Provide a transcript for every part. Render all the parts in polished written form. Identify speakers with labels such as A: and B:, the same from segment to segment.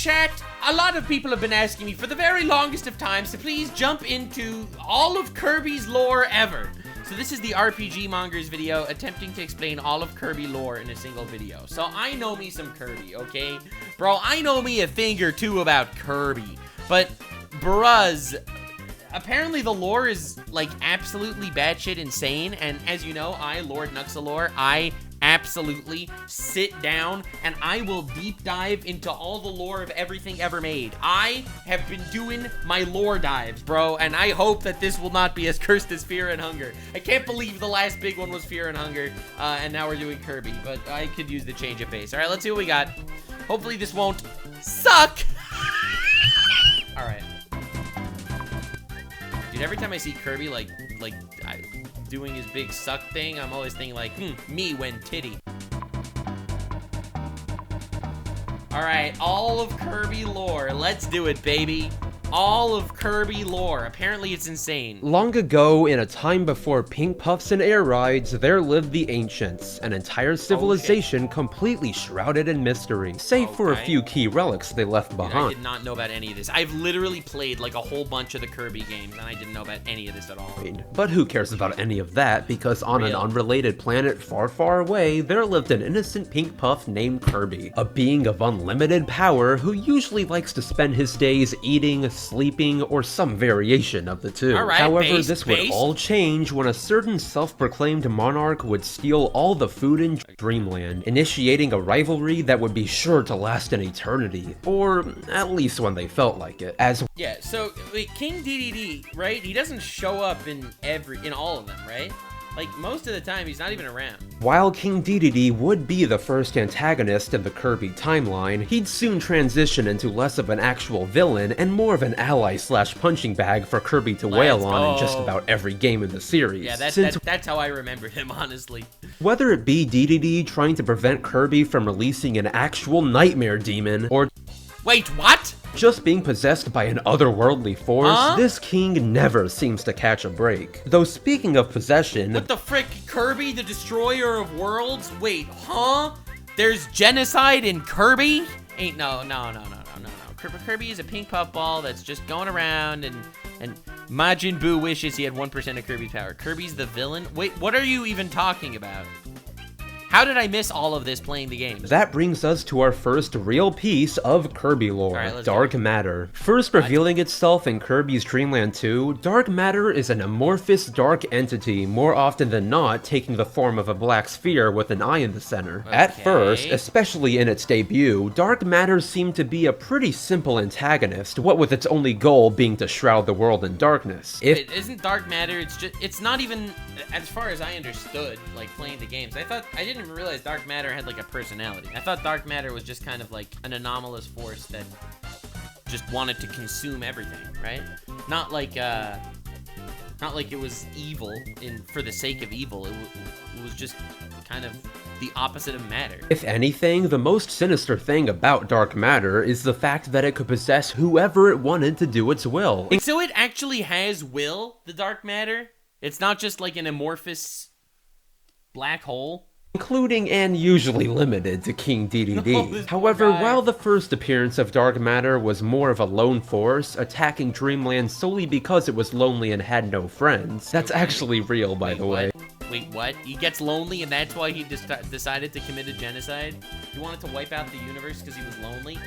A: chat, a lot of people have been asking me for the very longest of times to please jump into all of Kirby's lore ever. So this is the RPG Mongers video attempting to explain all of Kirby lore in a single video. So I know me some Kirby, okay? Bro, I know me a thing or two about Kirby. But, bruz, apparently the lore is, like, absolutely batshit insane. And as you know, Lord Nuxanor, I absolutely sit down and I will deep dive into all the lore of everything ever made. I have been doing my lore dives, bro, and I hope that this will not be as cursed as Fear and Hunger. I can't believe the last big one was Fear and Hunger, and now we're doing Kirby, but I could use the change of pace. All right, let's see what we got. Hopefully this won't suck. All right. Dude, every time I see Kirby, doing his big suck thing, I'm always thinking like, me when titty. All right, all of Kirby lore. Let's do it, baby. All of Kirby lore. Apparently it's insane.
B: Long ago, in a time before pink puffs and air rides, there lived the ancients, an entire civilization completely shrouded in mystery, save for a few key relics they left behind.
A: I did not know about any of this. I've literally played like a whole bunch of the Kirby games, and I didn't know about any of this at all.
B: But who cares about any of that, because on an unrelated planet far, far away, there lived an innocent pink puff named Kirby, a being of unlimited power who usually likes to spend his days eating, sleeping, or some variation of the two. However, this would all change when a certain self-proclaimed monarch would steal all the food in Dreamland, initiating a rivalry that would be sure to last an eternity, or at least when they felt like it.
A: Yeah, so wait, King DDD, right? He doesn't show up in all of them, right? Like, most of the time, he's not even around.
B: While King Dedede would be the first antagonist in the Kirby timeline, he'd soon transition into less of an actual villain and more of an ally/punching bag for Kirby to wail on in just about every game in the series.
A: Yeah, that's how I remembered him, honestly.
B: Whether it be Dedede trying to prevent Kirby from releasing an actual nightmare demon, or
A: wait, what?
B: Just being possessed by an otherworldly force, this king never seems to catch a break. Though speaking of possession...
A: What the frick? Kirby, the destroyer of worlds? Wait, huh? There's genocide in Kirby? No. Kirby is a pink puff ball that's just going around and Majin Buu wishes he had 1% of Kirby's power. Kirby's the villain? Wait, what are you even talking about? How did I miss all of this playing the game?
B: That brings us to our first real piece of Kirby lore, Dark Matter. First revealing itself in Kirby's Dream Land 2, Dark Matter is an amorphous dark entity, more often than not taking the form of a black sphere with an eye in the center. At first, especially in its debut, Dark Matter seemed to be a pretty simple antagonist, what with its only goal being to shroud the world in darkness.
A: Isn't Dark Matter, it's not even, as far as I understood, like playing the games, I didn't even realize Dark Matter had like a personality. I thought Dark Matter was just kind of like an anomalous force that just wanted to consume everything, right? Not like it was evil for the sake of evil. It was just kind of the opposite of matter.
B: If anything, the most sinister thing about Dark Matter is the fact that it could possess whoever it wanted to do its will.
A: So it actually has will, the Dark Matter? It's not just like an amorphous black hole?
B: Including and usually limited to King Dedede. However, while the first appearance of Dark Matter was more of a lone force, attacking Dreamland solely because it was lonely and had no friends, that's actually real, by the way.
A: Wait, what? He gets lonely and that's why he decided to commit a genocide? He wanted to wipe out the universe because he was lonely?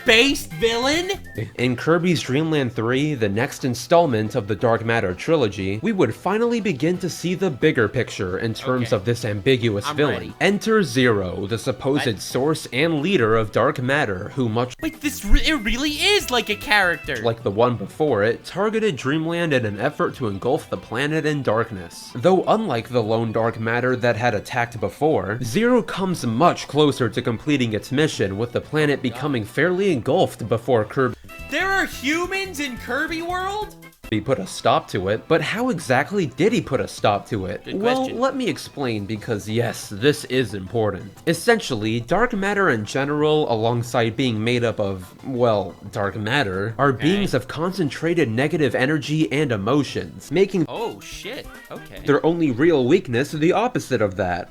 A: Base villain?
B: In Kirby's Dream Land 3, the next installment of the Dark Matter trilogy, we would finally begin to see the bigger picture in terms of this ambiguous villain. Enter Zero, the supposed source and leader of Dark Matter, who Wait,
A: it really is like a character!
B: Like the one before it, targeted Dreamland in an effort to engulf the planet in darkness. Though unlike the lone Dark Matter that had attacked before, Zero comes much closer to completing its mission, with the planet becoming fairly engulfed before Kirby.
A: There are humans in Kirby World?
B: He put a stop to it, but how exactly did he put a stop to it? Well, let me explain, because yes, this is important. Essentially, dark matter in general, alongside being made up of, well, dark matter, are beings of concentrated negative energy and emotions, making
A: oh shit, okay,
B: their only real weakness the opposite of that.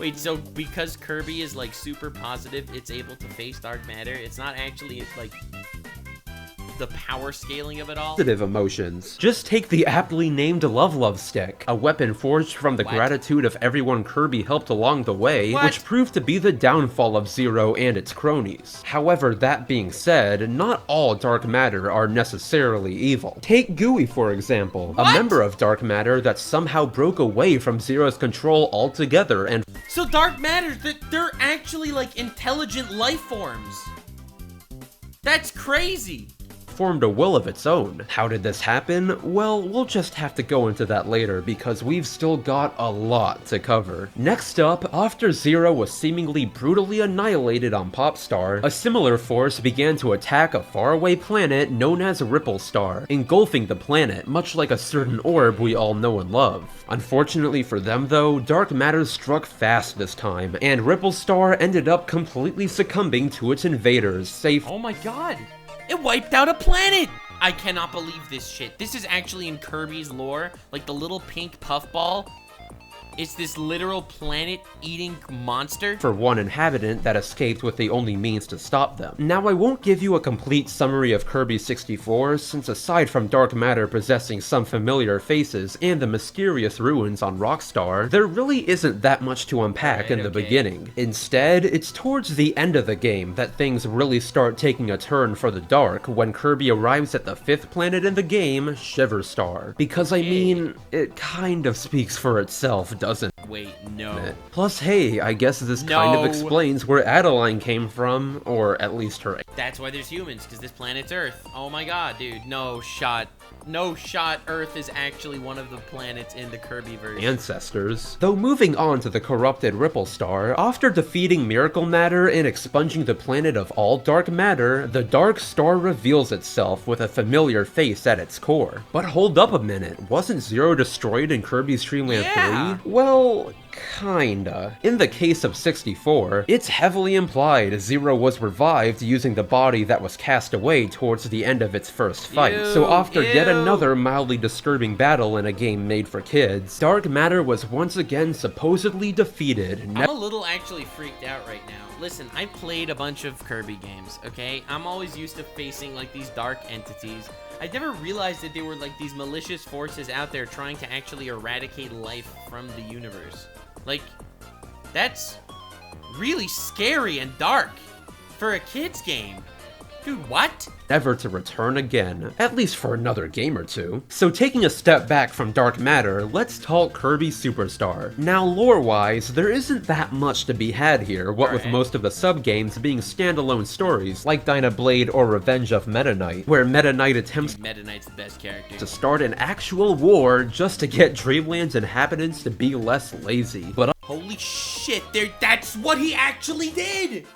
A: Wait, so because Kirby is like super positive, it's able to face dark matter? It's not actually like the power scaling of it all?
B: Positive emotions. Just take the aptly named Love Stick, a weapon forged from the gratitude of everyone Kirby helped along the way, which proved to be the downfall of Zero and its cronies. However, that being said, not all dark matter are necessarily evil. Take Gooey, for example, a member of dark matter that somehow broke away from Zero's control altogether and—
A: So dark matter, they're actually like intelligent life forms. That's crazy.
B: formed a will of its own. How did this happen? Well, we'll just have to go into that later because we've still got a lot to cover. Next up, after Zero was seemingly brutally annihilated on Popstar, a similar force began to attack a faraway planet known as Ripple Star, engulfing the planet, much like a certain orb we all know and love. Unfortunately for them though, dark matter struck fast this time, and Ripple Star ended up completely succumbing to its invaders, safe—
A: Oh my god! It wiped out a planet! I cannot believe this shit. This is actually in Kirby's lore. Like the little pink puffball. It's this literal planet-eating monster.
B: For one inhabitant that escaped with the only means to stop them. Now, I won't give you a complete summary of Kirby 64, since aside from dark matter possessing some familiar faces and the mysterious ruins on Rockstar, there really isn't that much to unpack in the beginning. Instead, it's towards the end of the game that things really start taking a turn for the dark when Kirby arrives at the 5th planet in the game, Shiver Star. Because I mean, it kind of speaks for itself, doesn't—
A: Wait, no.
B: Plus, hey, I guess this kind of explains where Adeline came from, or at least her—
A: That's why there's humans, because this planet's Earth. Oh my god, dude. No shot. No shot Earth is actually one of the planets in the Kirby version.
B: Ancestors. Though moving on to the corrupted Ripple Star, after defeating Miracle Matter and expunging the planet of all dark matter, the Dark Star reveals itself with a familiar face at its core. But hold up a minute, wasn't Zero destroyed in Kirby's Dream Land 3? Well, kinda. In the case of 64, it's heavily implied Zero was revived using the body that was cast away towards the end of its first fight. So after yet another mildly disturbing battle in a game made for kids, dark matter was once again supposedly defeated.
A: I'm a little actually freaked out right now. Listen, I played a bunch of Kirby games, okay? I'm always used to facing like these dark entities. I never realized that there were like these malicious forces out there trying to actually eradicate life from the universe. Like, that's really scary and dark for a kid's game. Dude, what?
B: Never to return again, at least for another game or two. So taking a step back from dark matter, let's talk Kirby Super Star. Now lore-wise, there isn't that much to be had here, what with most of the sub-games being standalone stories, like Dynablade or Revenge of Meta Knight, where Meta Knight attempts—
A: Meta Knight's the best character—
B: to start an actual war just to get Dreamland's inhabitants to be less lazy. But
A: holy shit, that's what he actually did!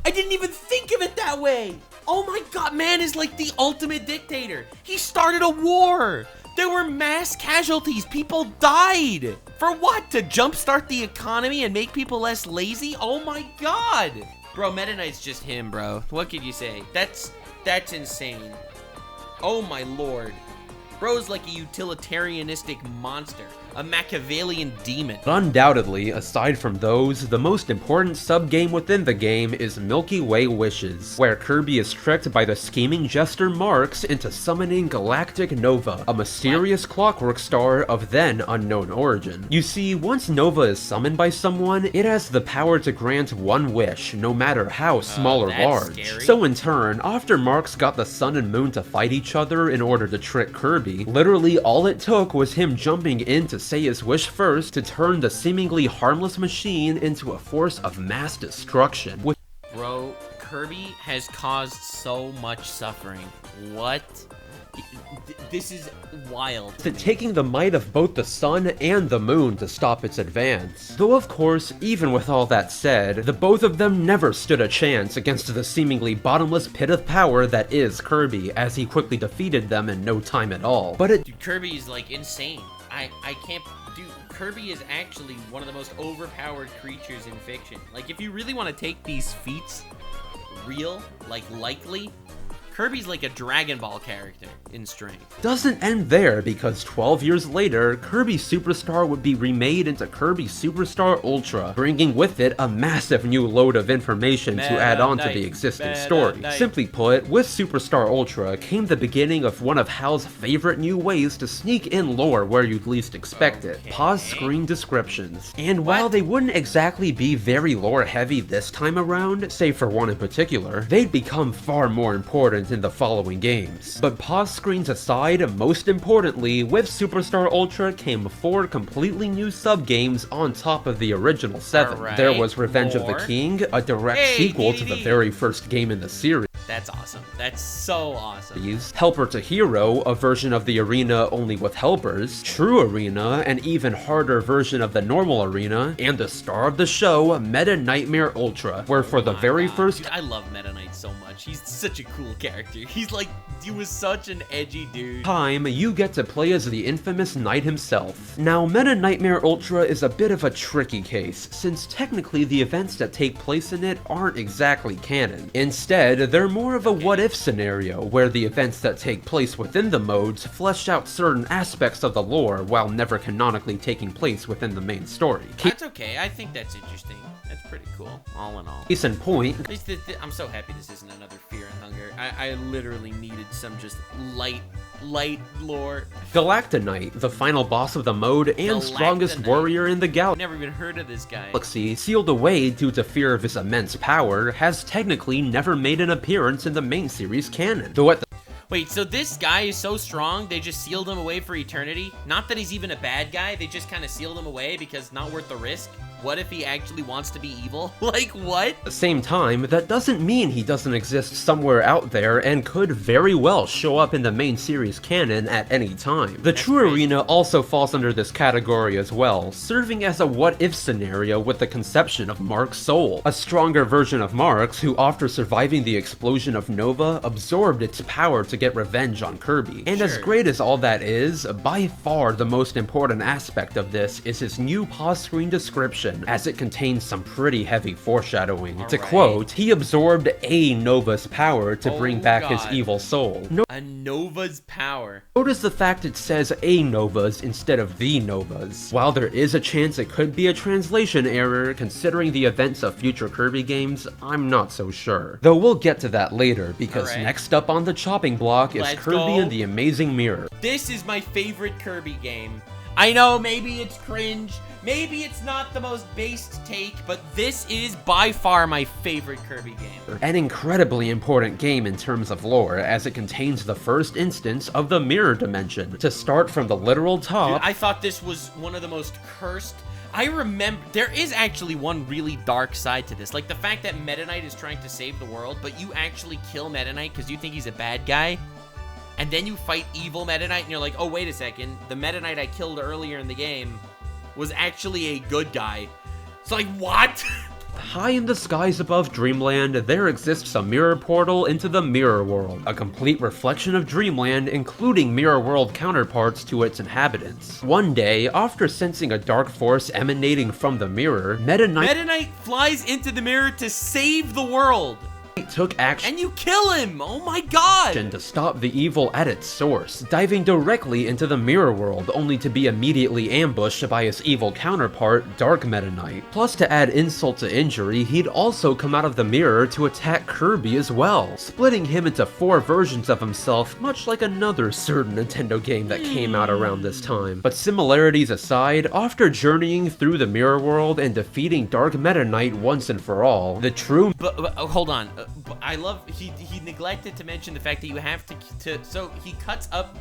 A: I didn't even think of it that way! Oh my god, man is like the ultimate dictator. He started a war. There were mass casualties. People died. For what? To jumpstart the economy and make people less lazy? Oh my god. Bro, Meta Knight's just him, bro. What could you say? That's insane. Oh my lord. Bro's like a utilitarianistic monster. A Machiavellian demon.
B: Undoubtedly, aside from those, the most important sub-game within the game is Milky Way Wishes, where Kirby is tricked by the scheming jester Marx into summoning Galactic Nova, a mysterious clockwork star of then unknown origin. You see, once Nova is summoned by someone, it has the power to grant one wish, no matter how small or large.
A: Scary.
B: So in turn, after Marx got the sun and moon to fight each other in order to trick Kirby, literally all it took was him jumping in to say his wish first to turn the seemingly harmless machine into a force of mass destruction.
A: Bro, Kirby has caused so much suffering. What? This is wild.
B: Taking the might of both the sun and the moon to stop its advance. Though of course, even with all that said, the both of them never stood a chance against the seemingly bottomless pit of power that is Kirby, as he quickly defeated them in no time at all. But
A: Dude, Kirby is like insane. I can't— Dude, Kirby is actually one of the most overpowered creatures in fiction. Like, if you really want to take these feats real, like, likely, Kirby's like a Dragon Ball character in strength.
B: Doesn't end there, because 12 years later, Kirby Super Star would be remade into Kirby Super Star Ultra, bringing with it a massive new load of information to add on to the existing story. Simply put, with Super Star Ultra came the beginning of one of Hal's favorite new ways to sneak in lore where you'd least expect it. Pause screen descriptions. And while they wouldn't exactly be very lore heavy this time around, save for one in particular, they'd become far more important in the following games. But pause screens aside, most importantly, with Superstar Ultra came 4 completely new sub-games on top of the original 7.
A: Right,
B: there was Revenge of the King, a direct sequel to the very first game in the series.
A: That's awesome. That's so awesome.
B: Helper to Hero, a version of the arena only with helpers, True Arena, an even harder version of the normal arena, and the star of the show, Meta Nightmare Ultra, where for the very first...
A: Dude, I love Meta Knight so much. He's such a cool character. He was such an edgy dude.
B: Time, you get to play as the infamous Knight himself. Now, Meta Nightmare Ultra is a bit of a tricky case, since technically the events that take place in it aren't exactly canon. Instead, they're more of a what-if scenario, where the events that take place within the modes flesh out certain aspects of the lore while never canonically taking place within the main story.
A: That's okay, I think that's interesting. That's pretty cool, all in all.
B: Case in point,
A: I'm so happy this isn't another Fear and Hunger. I literally needed some just light lore.
B: Galactonite, the final boss of the mode and strongest warrior in the galaxy.
A: I've never even heard of this guy.
B: Sealed away due to fear of his immense power, has technically never made an appearance in the main series canon. Though at the
A: Wait, so this guy is so strong, they just sealed him away for eternity? Not that he's even a bad guy, they just kind of sealed him away because not worth the risk? What if he actually wants to be evil? Like, what?
B: At the same time, that doesn't mean he doesn't exist somewhere out there and could very well show up in the main series canon at any time. The True Arena also falls under this category as well, serving as a what-if scenario with the conception of Mark's soul, a stronger version of Mark's who, after surviving the explosion of Nova, absorbed its power to get revenge on Kirby. And as great as all that is, by far the most important aspect of this is his new pause screen description, as it contains some pretty heavy foreshadowing. To quote, he absorbed a Nova's power to bring back his evil soul.
A: A Nova's power.
B: Notice the fact it says a Nova's instead of the Novas. While there is a chance it could be a translation error, considering the events of future Kirby games, I'm not so sure. Though we'll get to that later, because next up on the chopping block is Kirby and the Amazing Mirror.
A: This is my favorite Kirby game. I know, maybe it's cringe, maybe it's not the most based take, but this is by far my favorite Kirby game.
B: An incredibly important game in terms of lore, as it contains the first instance of the mirror dimension. To start from the literal top...
A: Dude, I thought this was one of the most cursed... I remember, there is actually one really dark side to this. Like the fact that Meta Knight is trying to save the world, but you actually kill Meta Knight because you think he's a bad guy. And then you fight evil Meta Knight and you're like, oh, wait a second. The Meta Knight I killed earlier in the game was actually a good guy. It's like, what?
B: High in the skies above Dreamland, there exists a mirror portal into the Mirror World, a complete reflection of Dreamland, including Mirror World counterparts to its inhabitants. One day, after sensing a dark force emanating from the mirror, Meta Knight
A: flies into the mirror to save the world.
B: Took action
A: and you kill him. Oh my god,
B: to stop the evil at its source, diving directly into the Mirror World, only to be immediately ambushed by his evil counterpart, Dark Meta Knight. Plus, to add insult to injury, he'd also come out of the mirror to attack Kirby as well, splitting him into 4 versions of himself, much like another certain Nintendo game that came out around this time. But similarities aside, after journeying through the Mirror World and defeating Dark Meta Knight once and for all, the true...
A: But hold on. I love he neglected to mention the fact that you have to so he cuts up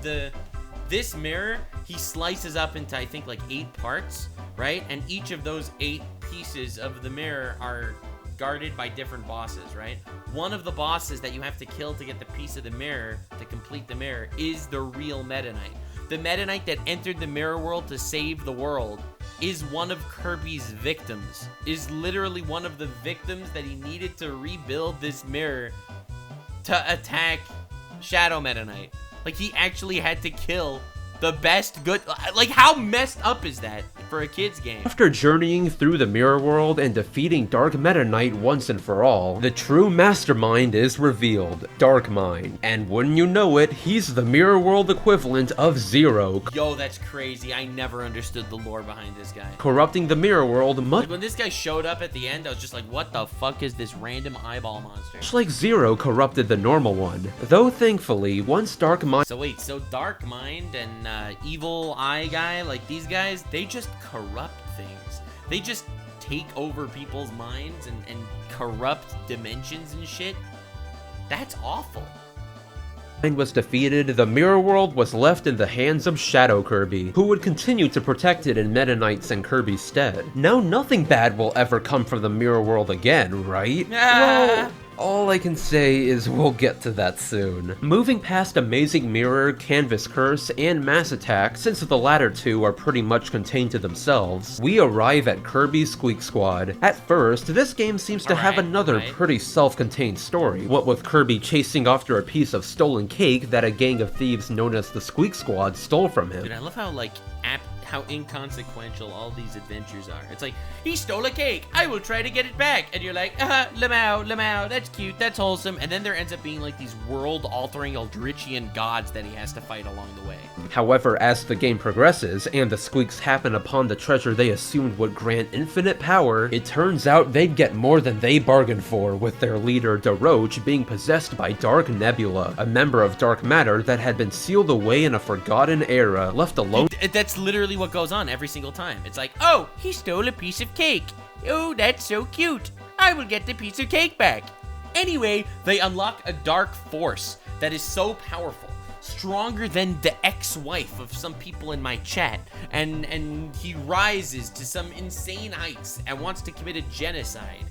A: this mirror, he slices up into I think like 8 parts, right? And each of those 8 pieces of the mirror are guarded by different bosses, right? One of the bosses that you have to kill to get the piece of the mirror to complete the mirror is the real Meta Knight. The Meta Knight that entered the Mirror World to save the world is one of Kirby's victims, is literally one of the victims that he needed to rebuild this mirror to attack Shadow Meta Knight. Like, he actually had to kill the best good... Like, how messed up is that? for a kid's game.
B: After journeying through the mirror world and defeating Dark Meta Knight once and for all, the true mastermind is revealed, Darkmind. And wouldn't you know it, he's the mirror world equivalent of Zero.
A: Yo, that's crazy. I never understood the lore behind this guy.
B: Corrupting the mirror world much
A: like when this guy showed up at the end, I was just like, what the fuck is this random eyeball monster?
B: like Zero corrupted the normal one. Though thankfully, once Darkmind—
A: So wait, so Darkmind and Evil Eye guy, like these guys, they just corrupt things. They just take over people's minds and corrupt dimensions and shit. That's awful.
B: was defeated, the mirror world was left in the hands of Shadow Kirby, who would continue to protect it in Meta Knight's and Kirby's stead. Now nothing bad will ever come from the mirror world again, right? Well, all I can say is we'll get to that soon. Moving past Amazing Mirror, Canvas Curse, and Mass Attack, since the latter two are pretty much contained to themselves, we arrive at Kirby's Squeak Squad. At first, this game seems to have another pretty self-contained story, what with Kirby chasing after a piece of stolen cake that a gang of thieves known as the Squeak Squad stole from him.
A: Dude, I love how, like, how inconsequential all these adventures are. It's like, he stole a cake, I will try to get it back. And you're like, Lamau, that's cute, that's wholesome. And then there ends up being like these world-altering Eldritchian gods that he has to fight along the way.
B: However, as the game progresses, and the Squeaks happen upon the treasure they assumed would grant infinite power, it turns out they'd get more than they bargained for, with their leader, DeRoach, being possessed by Dark Nebula, a member of dark matter that had been sealed away in a forgotten era, left alone—
A: That's literally what goes on every single time. It's like, oh, he stole a piece of cake. Oh, that's so cute. I will get the piece of cake back. Anyway, they unlock a dark force that is so powerful, stronger than the ex-wife of some people in my chat, and he rises to some insane heights and wants to commit a genocide,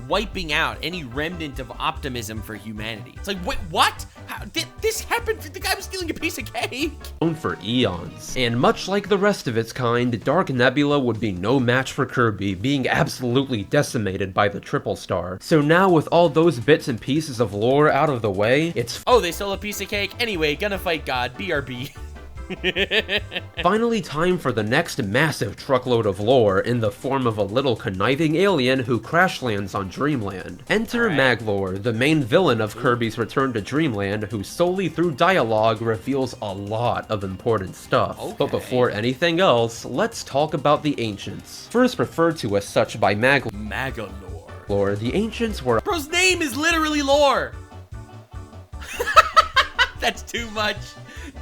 A: wiping out any remnant of optimism for humanity. It's like, wait, what? How did this happen? The guy was stealing a piece of cake.
B: For eons. And much like the rest of its kind, Dark Nebula would be no match for Kirby, being absolutely decimated by the Triple Star. So now with all those bits and pieces of lore out of the way, it's—
A: oh, they stole a piece of cake? Anyway, gonna fight God, BRB.
B: finally time for the next massive truckload of lore in the form of a little conniving alien who crash lands on Dreamland. Enter Magolor, the main villain of Kirby's Return to Dreamland, who solely through dialogue reveals a lot of important stuff. Okay. But before anything else, let's talk about the Ancients. First referred to as such by Magolor, the Ancients were—
A: bro's name is literally Lore! That's too much.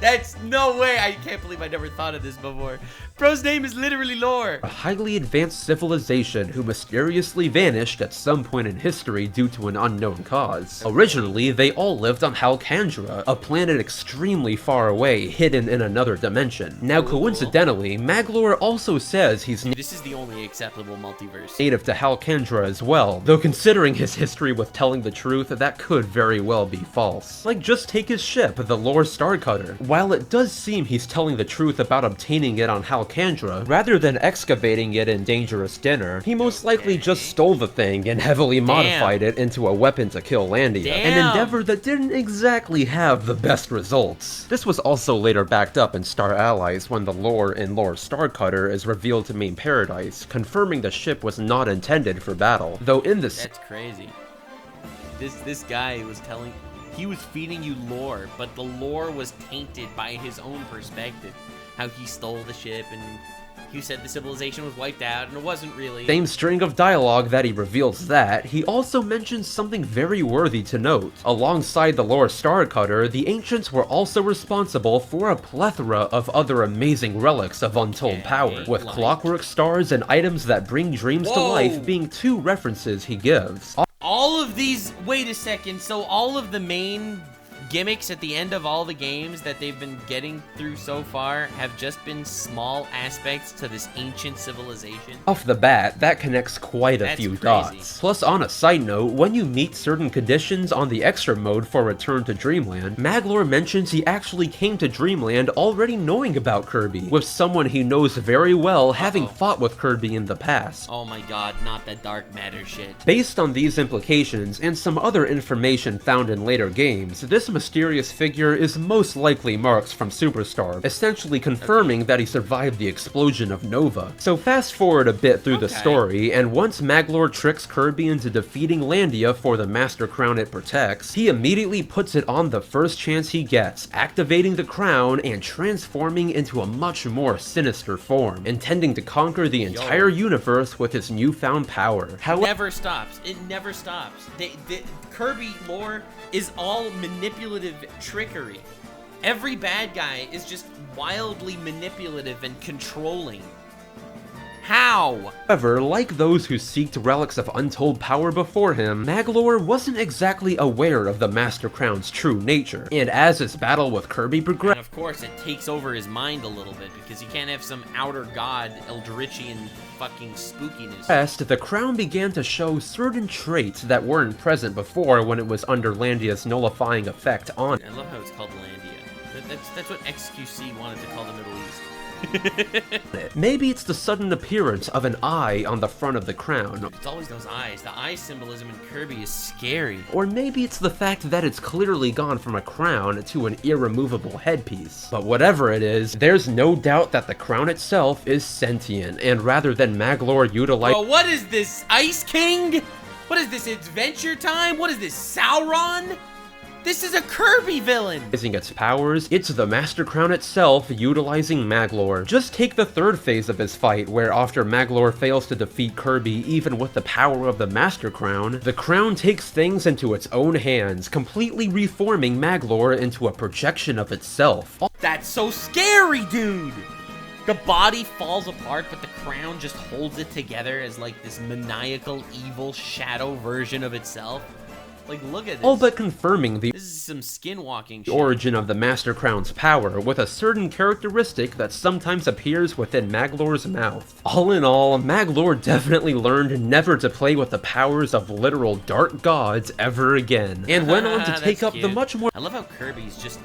A: That's no way. I can't believe I never thought of this before. Bro's name is literally Lore.
B: A highly advanced civilization who mysteriously vanished at some point in history due to an unknown cause. Originally, they all lived on Halcandra, a planet extremely far away, hidden in another dimension. Now, coincidentally, Magolor also says he's—
A: this is the only acceptable multiverse—
B: native to Halcandra as well, though considering his history with telling the truth, that could very well be false. Like, just take his ship, the Lore Starcutter. While it does seem he's telling the truth about obtaining it on Halcandra, rather than excavating it in Dangerous Dinner, he most likely just stole the thing and heavily modified it into a weapon to kill Landia, an endeavor that didn't exactly have the best results. This was also later backed up in Star Allies when the lore in Lore Starcutter is revealed to mean paradise, confirming the ship was not intended for battle. Though in this—
A: that's crazy. This guy was telling— he was feeding you lore, but the lore was tainted by his own perspective. How he stole the ship, and he said the civilization was wiped out, and it wasn't really.
B: Same string of dialogue that he reveals that, he also mentions something very worthy to note. Alongside the Lore Starcutter, the Ancients were also responsible for a plethora of other amazing relics of untold power, with clockwork stars and items that bring dreams to life being two references he gives.
A: All of these— wait a second, so all of the main gimmicks at the end of all the games that they've been getting through so far have just been small aspects to this ancient civilization?
B: Off the bat, that connects quite a few dots. Plus, on a side note, when you meet certain conditions on the extra mode for Return to Dreamland, Magolor mentions he actually came to Dreamland already knowing about Kirby, with someone he knows very well having fought with Kirby in the past.
A: Oh my god, not that dark matter shit.
B: Based on these implications and some other information found in later games, this mysterious figure is most likely Marks from Superstar, essentially confirming that he survived the explosion of Nova. So fast forward a bit through the story, and once Magolor tricks Kirby into defeating Landia for the Master Crown it protects, he immediately puts it on the first chance he gets, activating the crown and transforming into a much more sinister form, intending to conquer the entire universe with his newfound power.
A: It never stops. It never stops. Kirby lore is all manipulative trickery. Every bad guy is just wildly manipulative and controlling. How?
B: However, like those who seeked relics of untold power before him, Magolor wasn't exactly aware of the Master Crown's true nature, and as his battle with Kirby progressed,
A: and of course it takes over his mind a little bit, because you can't have some outer god Eldritchian fucking spookiness.
B: The crown began to show certain traits that weren't present before when it was under Landia's nullifying effect on it.
A: I love how it's called Landia. That's what XQC wanted to call the Middle East.
B: Maybe it's the sudden appearance of an eye on the front of the crown.
A: It's always those eyes. The eye symbolism in Kirby is scary.
B: Or maybe it's the fact that it's clearly gone from a crown to an irremovable headpiece. But whatever it is, there's no doubt that the crown itself is sentient, and rather than Magolor utilize—
A: Bro, what is this, Ice King? What is this, Adventure Time? What is this, Sauron? This is a Kirby villain!
B: Using its powers, it's the Master Crown itself utilizing Magolor. Just take the third phase of his fight, where after Magolor fails to defeat Kirby even with the power of the Master Crown, the crown takes things into its own hands, completely reforming Magolor into a projection of itself.
A: That's so scary, dude! The body falls apart, but the crown just holds it together as like this maniacal, evil shadow version of itself. Like, look at this.
B: All but confirming this
A: is some skinwalking shit.
B: Origin of the Master Crown's power, with a certain characteristic that sometimes appears within Magolor's mouth. All in all, Magolor definitely learned never to play with the powers of literal dark gods ever again, and went on to take up the much more—
A: I love how Kirby's just—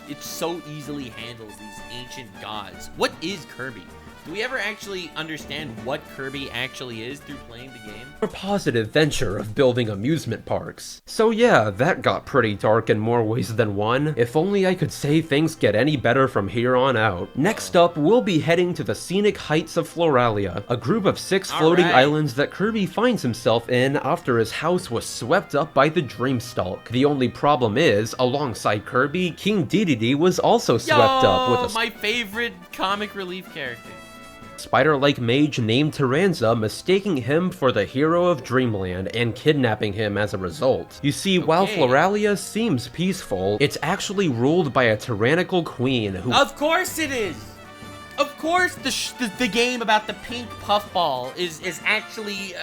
A: it so easily handles these ancient gods. What is Kirby? Do we ever actually understand what Kirby actually is through playing the game?
B: more positive venture of building amusement parks. So yeah, that got pretty dark in more ways than one. If only I could say things get any better from here on out. Next up, we'll be heading to the scenic heights of Floralia, a group of 6 floating islands that Kirby finds himself in after his house was swept up by the Dreamstalk. The only problem is, alongside Kirby, King Dedede was also swept up with
A: my favorite comic relief character.
B: Spider-like mage named Tyranza, mistaking him for the hero of Dreamland and kidnapping him as a result. You see, while Floralia seems peaceful, it's actually ruled by a tyrannical queen who—
A: Of course it is! Of course the game about the pink puffball is actually,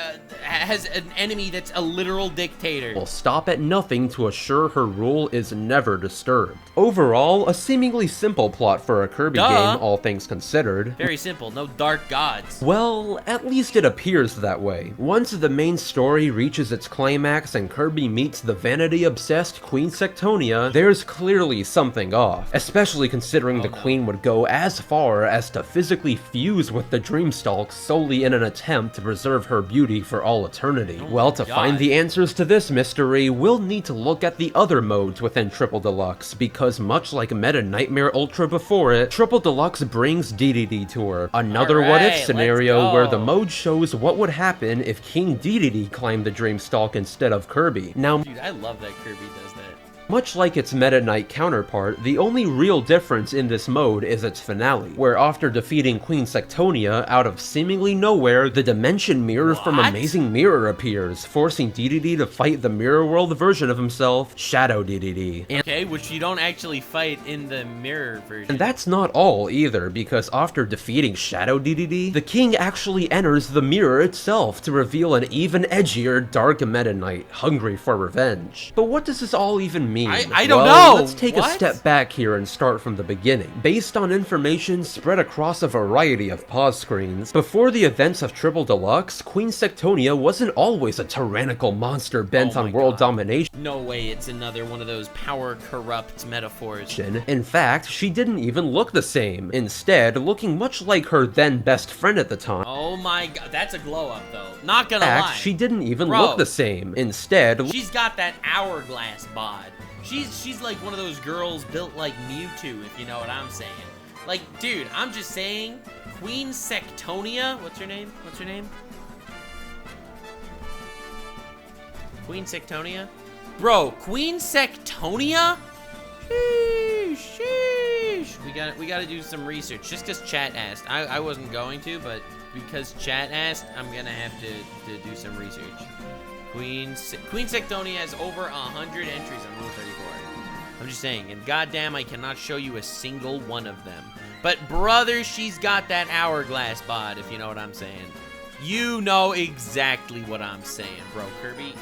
A: has an enemy that's a literal dictator.
B: Will stop at nothing to assure her rule is never disturbed. Overall, a seemingly simple plot for a Kirby game, all things considered.
A: Very simple, no dark gods.
B: Well, at least it appears that way. Once the main story reaches its climax and Kirby meets the vanity-obsessed Queen Sectonia, there's clearly something off, especially considering the Queen would go as far as to physically fuse with the Dreamstalk solely in an attempt to preserve her beauty for all eternity. Well, to find the answers to this mystery, we'll need to look at the other modes within Triple Deluxe, because much like Meta Nightmare Ultra before it, Triple Deluxe brings Dedede to her, another what-if scenario where the mode shows what would happen if King Dedede climbed the Dreamstalk instead of Kirby. Now,
A: dude, I love that Kirby does that.
B: Much like its Meta Knight counterpart, the only real difference in this mode is its finale, where after defeating Queen Sectonia out of seemingly nowhere, the Dimension Mirror from Amazing Mirror appears, forcing Dedede to fight the Mirror World version of himself, Shadow Dedede.
A: Okay, which you don't actually fight in the Mirror version.
B: And that's not all either, because after defeating Shadow Dedede, the king actually enters the mirror itself to reveal an even edgier Dark Meta Knight, hungry for revenge. But what does this all even mean?
A: I don't know!
B: Let's take a step back here and start from the beginning. Based on information spread across a variety of pause screens, before the events of Triple Deluxe, Queen Sectonia wasn't always a tyrannical monster bent on world domination.
A: No way it's another one of those power-corrupt metaphors.
B: In fact, she didn't even look the same, instead looking much like her then best friend at the time.
A: Oh my god, that's a glow-up though. Not gonna lie.
B: She didn't even look the same, instead—
A: she's got that hourglass bod. She's like one of those girls built like Mewtwo, if you know what I'm saying. Like, dude, I'm just saying, Queen Sectonia, what's her name? What's her name? Queen Sectonia? Bro, Queen Sectonia? Sheesh, sheesh. We gotta do some research, just because chat asked. I wasn't going to, but because chat asked, I'm gonna have to do some research. Queen Sectonia has over 100 entries on Rule 34. I'm just saying, and goddamn, I cannot show you a single one of them. But brother, she's got that hourglass bod, if you know what I'm saying. You know exactly what I'm saying, bro, Kirby.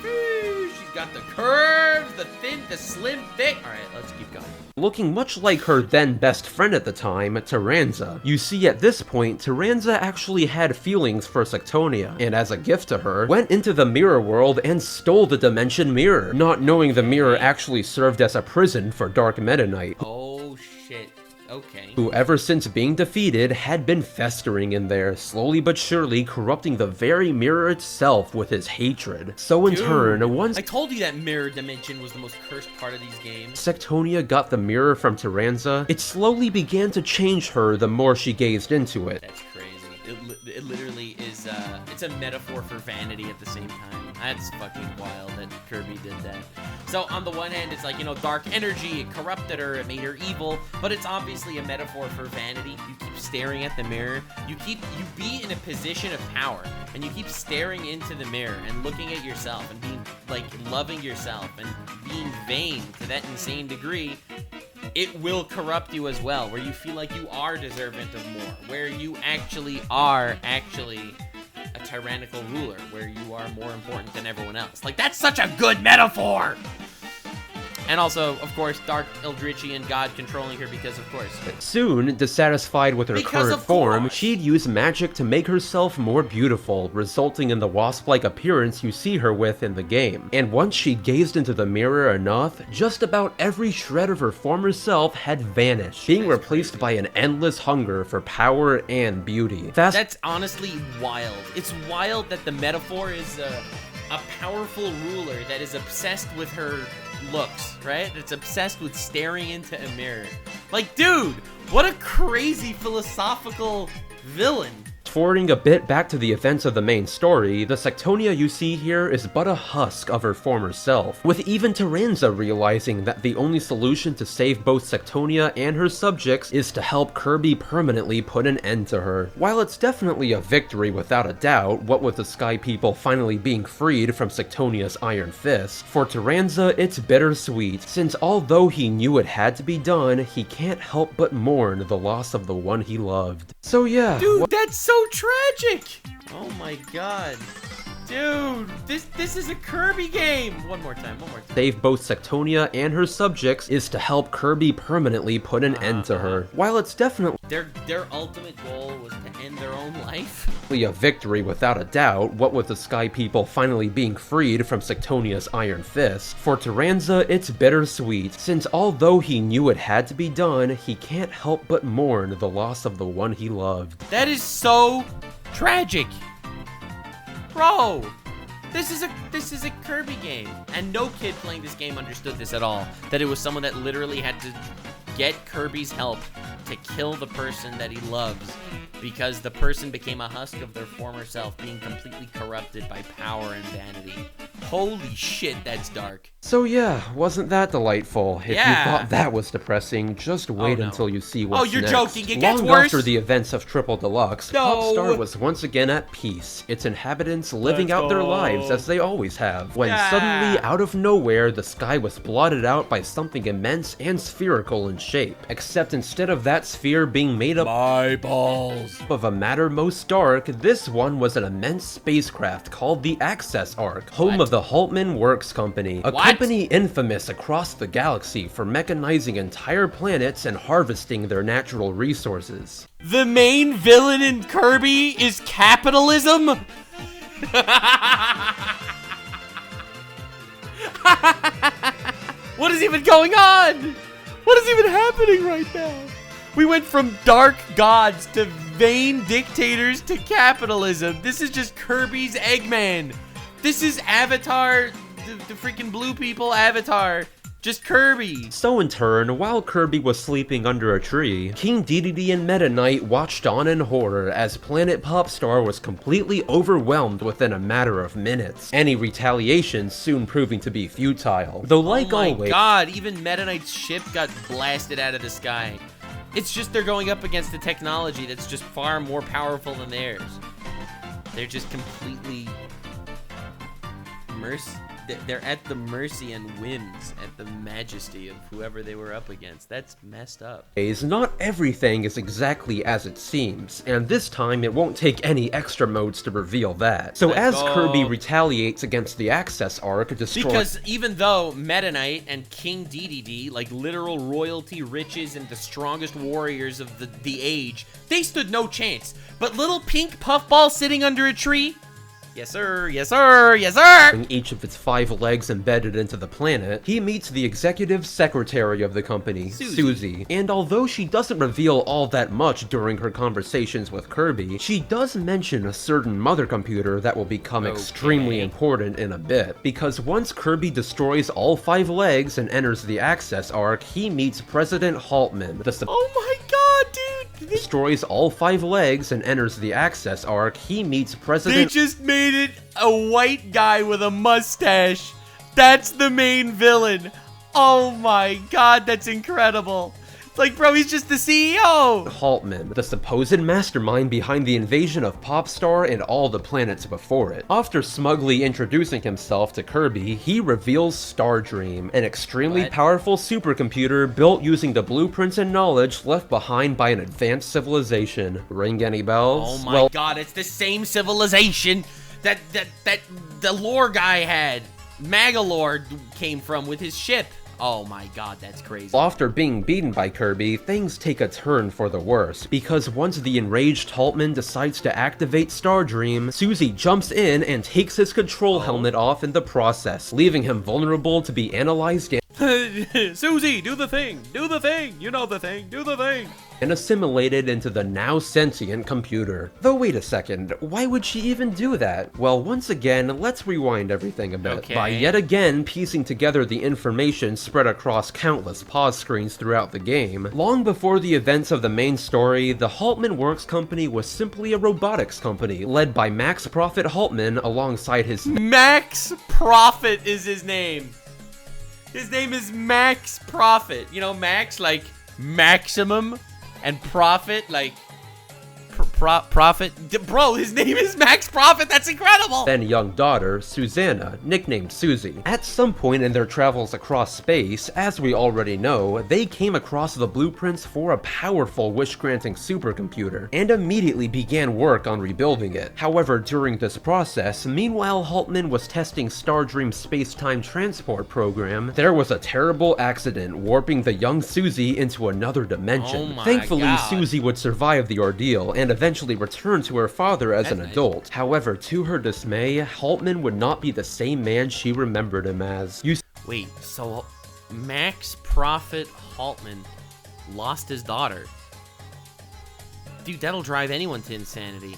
A: She's got the curves, the thin, the slim, thick. All right, let's keep going.
B: Looking much like her then best friend at the time, Tyranza. You see, at this point, Tyranza actually had feelings for Sectonia, and as a gift to her, went into the mirror world and stole the dimension mirror, not knowing the mirror actually served as a prison for Dark Meta Knight.
A: Oh shit. Okay.
B: Who, ever since being defeated, had been festering in there, slowly but surely corrupting the very mirror itself with his hatred. So in turn, once
A: I told you that mirror dimension was the most cursed part of these games.
B: Sectonia got the mirror from Tyranza, it slowly began to change her the more she gazed into it.
A: That's crazy. It literally is, it's a metaphor for vanity at the same time. That's fucking wild that Kirby did that. So on the one hand, it's like, you know, dark energy, it corrupted her, it made her evil, but it's obviously a metaphor for vanity. You keep staring at the mirror, you be in a position of power, and you keep staring into the mirror and looking at yourself and being, like, loving yourself and being vain to that insane degree. It will corrupt you as well, where you feel like you are deserving of more, where you actually are a tyrannical ruler, where you are more important than everyone else. Like, that's such a good metaphor! And also, of course, Dark Eldritchian God controlling her because, of course.
B: Soon, dissatisfied with her current form, she'd use magic to make herself more beautiful, resulting in the wasp-like appearance you see her with in the game. And once she gazed into the mirror enough, just about every shred of her former self had vanished, being replaced by an endless hunger for power and beauty.
A: That's honestly wild. It's wild that the metaphor is a powerful ruler that is obsessed with her looks, right? It's obsessed with staring into a mirror. Like, dude, what a crazy philosophical villain.
B: Forwarding a bit back to the events of the main story, the Sectonia you see here is but a husk of her former self, with even Tyranza realizing that the only solution to save both Sectonia and her subjects is to help Kirby permanently put an end to her. While it's definitely a victory without a doubt, what with the Sky People finally being freed from Sectonia's iron fist, for Tyranza it's bittersweet, since although he knew it had to be done, he can't help but mourn the loss of the one he loved. So yeah.
A: Dude, that's so tragic! Oh my god. Dude, this is a Kirby game! One more time.
B: Save both Sectonia and her subjects is to help Kirby permanently put an end to her. While it's definitely
A: their ultimate goal was to end their own life.
B: A victory without a doubt, what with the Sky People finally being freed from Sectonia's iron fist, for Tyranza it's bittersweet, since although he knew it had to be done, he can't help but mourn the loss of the one he loved.
A: That is so tragic. Bro, this is a Kirby game, and no kid playing this game understood this at all. That it was someone that literally had to get Kirby's help to kill the person that he loves, because the person became a husk of their former self, being completely corrupted by power and vanity. Holy shit, that's dark.
B: So yeah, wasn't that delightful? If you thought that was depressing, just wait until you see what's next.
A: Oh, you're joking, it gets
B: worse?
A: Long
B: after the events of Triple Deluxe, Popstar was once again at peace, its inhabitants living out their lives as they always have, when suddenly, out of nowhere, the sky was blotted out by something immense and spherical in shape. Except instead of that sphere being made up of a matter most dark, this one was an immense spacecraft called the Access Arc, home of the Haltman Works Company, a company infamous across the galaxy for mechanizing entire planets and harvesting their natural resources.
A: The main villain in Kirby is capitalism? What is even going on? What is even happening right now? We went from dark gods to vain dictators to capitalism. This is just Kirby's Eggman. This is Avatar the freaking blue people avatar. Just Kirby.
B: So in turn, while Kirby was sleeping under a tree, King Dedede and Meta Knight watched on in horror as Planet Popstar was completely overwhelmed within a matter of minutes. Any retaliation soon proving to be futile. Though like always—
A: oh my god, even Meta Knight's ship got blasted out of the sky. It's just they're going up against the technology that's just far more powerful than theirs. They're just completely they're at the mercy and whims, at the majesty of whoever they were up against. That's messed up.
B: Not everything is exactly as it seems, and this time it won't take any extra modes to reveal that. So as Kirby retaliates against the Access Arc,
A: because even though Meta Knight and King Dedede, like literal royalty, riches, and the strongest warriors of the age, they stood no chance. But little pink puffball sitting under a tree? Yes, sir. Yes, sir. Yes, sir.
B: Each of its 5 legs embedded into the planet, he meets the executive secretary of the company, Susie. And although she doesn't reveal all that much during her conversations with Kirby, she does mention a certain mother computer that will become extremely important in a bit. Because once Kirby destroys all 5 legs and enters the Access Arc, he meets President Haltman.
A: Oh my god, dude!
B: Destroys all 5 legs and enters the Access Arc, he meets President—
A: They just made it a white guy with a mustache. That's the main villain. Oh my god, that's incredible. Like, bro, he's just the CEO.
B: Haltman, the supposed mastermind behind the invasion of Popstar and all the planets before it. After smugly introducing himself to Kirby, he reveals Stardream, an extremely powerful supercomputer built using the blueprints and knowledge left behind by an advanced civilization. Ring any bells?
A: Oh my god, it's the same civilization that the lore guy had. Magolor came from with his ship. Oh my god, that's crazy.
B: After being beaten by Kirby, things take a turn for the worse, because once the enraged Haltman decides to activate Stardream, Susie jumps in and takes his control helmet off in the process, leaving him vulnerable to be analyzed
A: Susie, do the thing, you know the thing, do the thing.
B: And assimilated into the now sentient computer. Though wait a second, why would she even do that? Well, once again, let's rewind everything a bit by yet again piecing together the information spread across countless pause screens throughout the game. Long before the events of the main story, the Haltman Works Company was simply a robotics company, led by Max Profit Haltman alongside his—
A: Max Profit is his name. His name is Max Profit. You know, Max like maximum, and Profit like profit. Bro, his name is Max Profit. That's incredible.
B: Then young daughter, Susanna, nicknamed Susie. At some point in their travels across space, as we already know, they came across the blueprints for a powerful wish-granting supercomputer, and immediately began work on rebuilding it. However, during this process, meanwhile Haltman was testing Stardream's space-time transport program, there was a terrible accident warping the young Susie into another dimension. Thankfully, Susie would survive the ordeal, and eventually return to her father as an adult. However, to her dismay, Haltman would not be the same man she remembered him as.
A: Wait, so Max Profit Haltman lost his daughter? Dude, that'll drive anyone to insanity.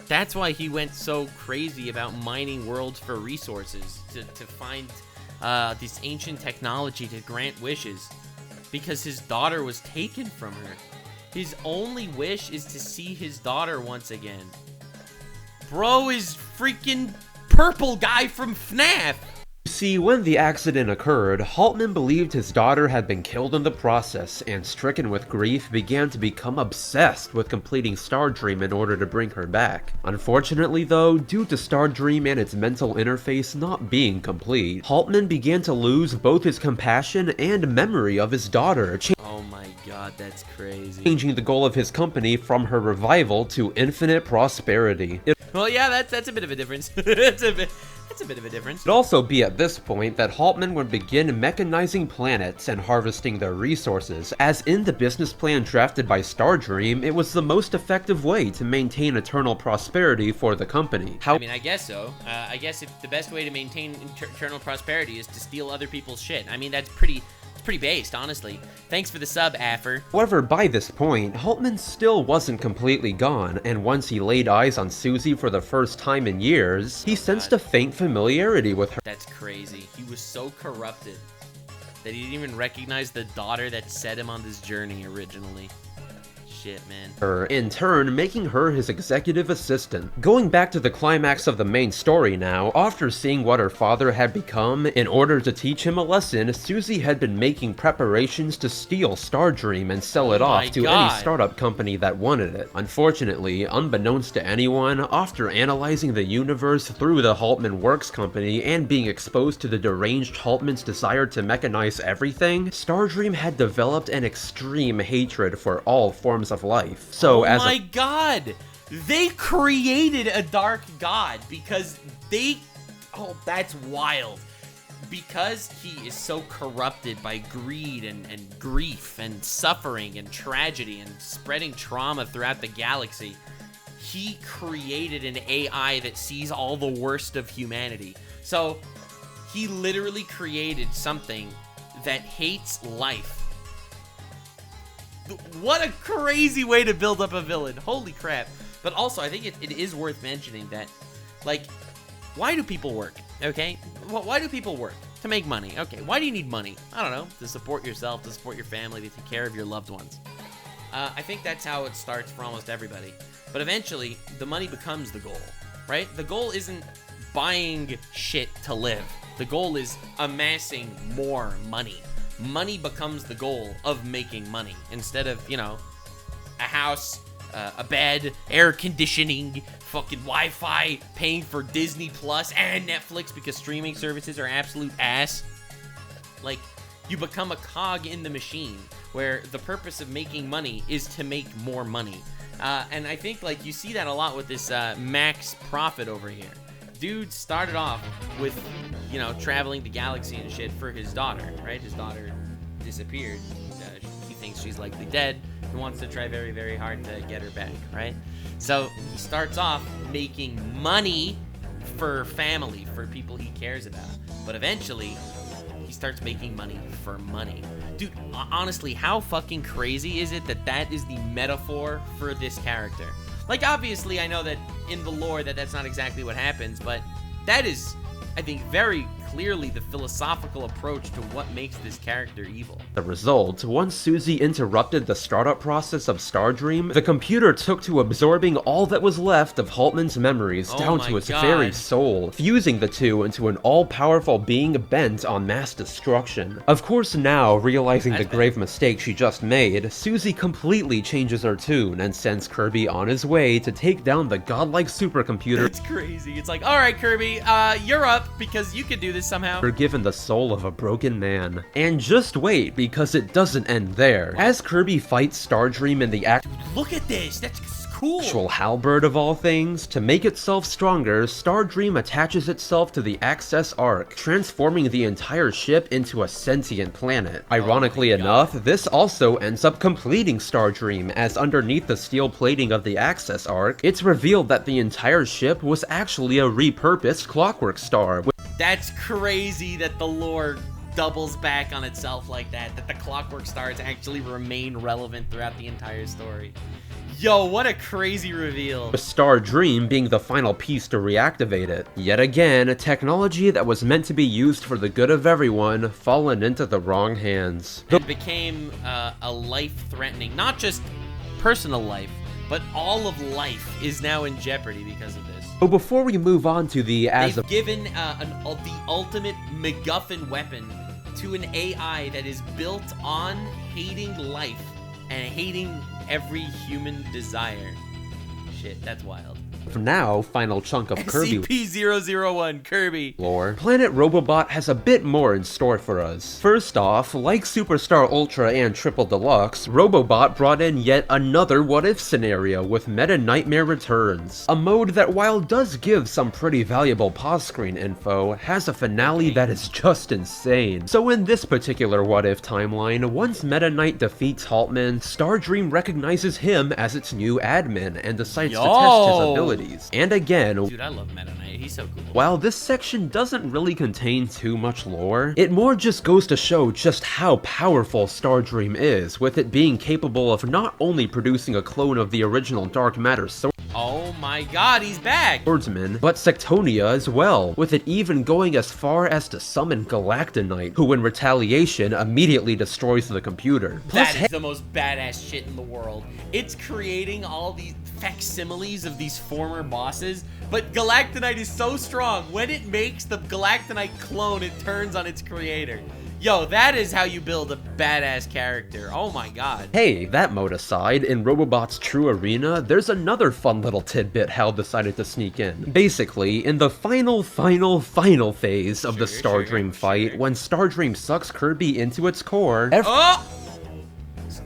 A: That's why he went so crazy about mining worlds for resources, to find this ancient technology to grant wishes, because his daughter was taken from her. His only wish is to see his daughter once again. Bro is freaking purple guy from FNAF.
B: See, when the accident occurred, Haltman believed his daughter had been killed in the process, and stricken with grief, began to become obsessed with completing Stardream in order to bring her back. Unfortunately though, due to Stardream and its mental interface not being complete, Haltman began to lose both his compassion and memory of his daughter,
A: oh my god, that's crazy.
B: Changing the goal of his company from her revival to infinite prosperity.
A: Well, yeah, that's a bit of a difference. That's a bit of a difference.
B: It'd also be at this point that Haltman would begin mechanizing planets and harvesting their resources, as in the business plan drafted by Stardream, it was the most effective way to maintain eternal prosperity for the company.
A: I mean, I guess so. I guess if the best way to maintain eternal prosperity is to steal other people's shit. I mean, that's pretty pretty based, honestly. Thanks for the sub, Affer.
B: However, by this point, Haltman still wasn't completely gone, and once he laid eyes on Susie for the first time in years, he sensed a faint familiarity with her.
A: That's crazy. He was so corrupted that he didn't even recognize the daughter that set him on this journey originally. Shit, man.
B: In turn, making her his executive assistant. Going back to the climax of the main story now, after seeing what her father had become, in order to teach him a lesson, Susie had been making preparations to steal Stardream and sell it off to any startup company that wanted it. Unfortunately, unbeknownst to anyone, after analyzing the universe through the Haltman Works company and being exposed to the deranged Haltman's desire to mechanize everything, Stardream had developed an extreme hatred for all forms of life. So
A: oh my god! They created a dark god because they... Oh, that's wild. Because he is so corrupted by greed and grief and suffering and tragedy and spreading trauma throughout the galaxy, he created an AI that sees all the worst of humanity. So he literally created something that hates life. What a crazy way to build up a villain. Holy crap. But also, I think it is worth mentioning that, like, why do people work? Okay? Well, why do people work? To make money. Okay, why do you need money? I don't know. To support yourself, to support your family, to take care of your loved ones. I think that's how it starts for almost everybody. But eventually, the money becomes the goal, right? The goal isn't buying shit to live. The goal is amassing more money. Money becomes the goal of making money instead of, you know, a house, a bed, air conditioning, fucking Wi-Fi, paying for Disney Plus and Netflix because streaming services are absolute ass. Like, you become a cog in the machine where the purpose of making money is to make more money. And I think, like, you see that a lot with this max profit over here. Dude started off with, you know, traveling the galaxy and shit for his daughter, right? His daughter disappeared. He thinks she's likely dead. He wants to try very, very hard to get her back, right? So he starts off making money for family, for people he cares about. But eventually, he starts making money for money. Dude, honestly, how fucking crazy is it that that is the metaphor for this character? Like, obviously, I know that in the lore that's not exactly what happens, but that is, I think, very clearly the philosophical approach to what makes this character evil.
B: The result, once Susie interrupted the startup process of Stardream, the computer took to absorbing all that was left of Haltman's memories down to its very soul, fusing the two into an all-powerful being bent on mass destruction. Of course, now, realizing the grave mistake she just made, Susie completely changes her tune and sends Kirby on his way to take down the godlike supercomputer.
A: It's crazy. It's like, alright, Kirby, you're up because you can do this somehow.
B: Given the soul of a broken man. And just wait, because it doesn't end there. As Kirby fights Stardream in the
A: look at this, that's cool.
B: Actual halberd of all things, to make itself stronger, Stardream attaches itself to the Access Arc, transforming the entire ship into a sentient planet. Ironically enough, this also ends up completing Stardream, as underneath the steel plating of the Access Arc, it's revealed that the entire ship was actually a repurposed Clockwork Star.
A: That's crazy that the lore doubles back on itself like that the Clockwork Stars actually remain relevant throughout the entire story. Yo, what a crazy reveal.
B: Stardream being the final piece to reactivate it. Yet again, technology that was meant to be used for the good of everyone, fallen into the wrong hands.
A: It became a life-threatening, not just personal life, but all of life is now in jeopardy because of this.
B: So before we move on to the
A: They've given the ultimate MacGuffin weapon to an AI that is built on hating life and hating every human desire. Shit, that's wild.
B: Now, final chunk of Kirby
A: SCP-001 Kirby
B: lore. Planet Robobot has a bit more in store for us. First off, like Superstar Ultra and Triple Deluxe, Robobot brought in yet another what-if scenario with Meta Nightmare Returns. A mode that, while does give some pretty valuable pause screen info, has a finale that is just insane. So in this particular what-if timeline, once Meta Knight defeats Haltman, Stardream recognizes him as its new admin and decides to test his ability. abilities. And again,
A: Dude, I love Meta Knight. He's so cool.
B: while this section doesn't really contain too much lore, it more just goes to show just how powerful Stardream is, with it being capable of not only producing a clone of the original Dark Matter
A: Oh my god, he's back!
B: swordsman, but Sectonia as well, with it even going as far as to summon Galactonite, who in retaliation immediately destroys the computer. Plus,
A: That is the most badass shit in the world. It's creating all these facsimiles of these former bosses, but Galactonite is so strong. When it makes the Galactonite clone, it turns on its creator. Yo, that is how you build a badass character. Oh my god.
B: hey, that mode aside, in Robobot's True Arena, there's another fun little tidbit Hal decided to sneak in. Basically, in the final phase of the Stardream fight, when Stardream sucks Kirby into its core,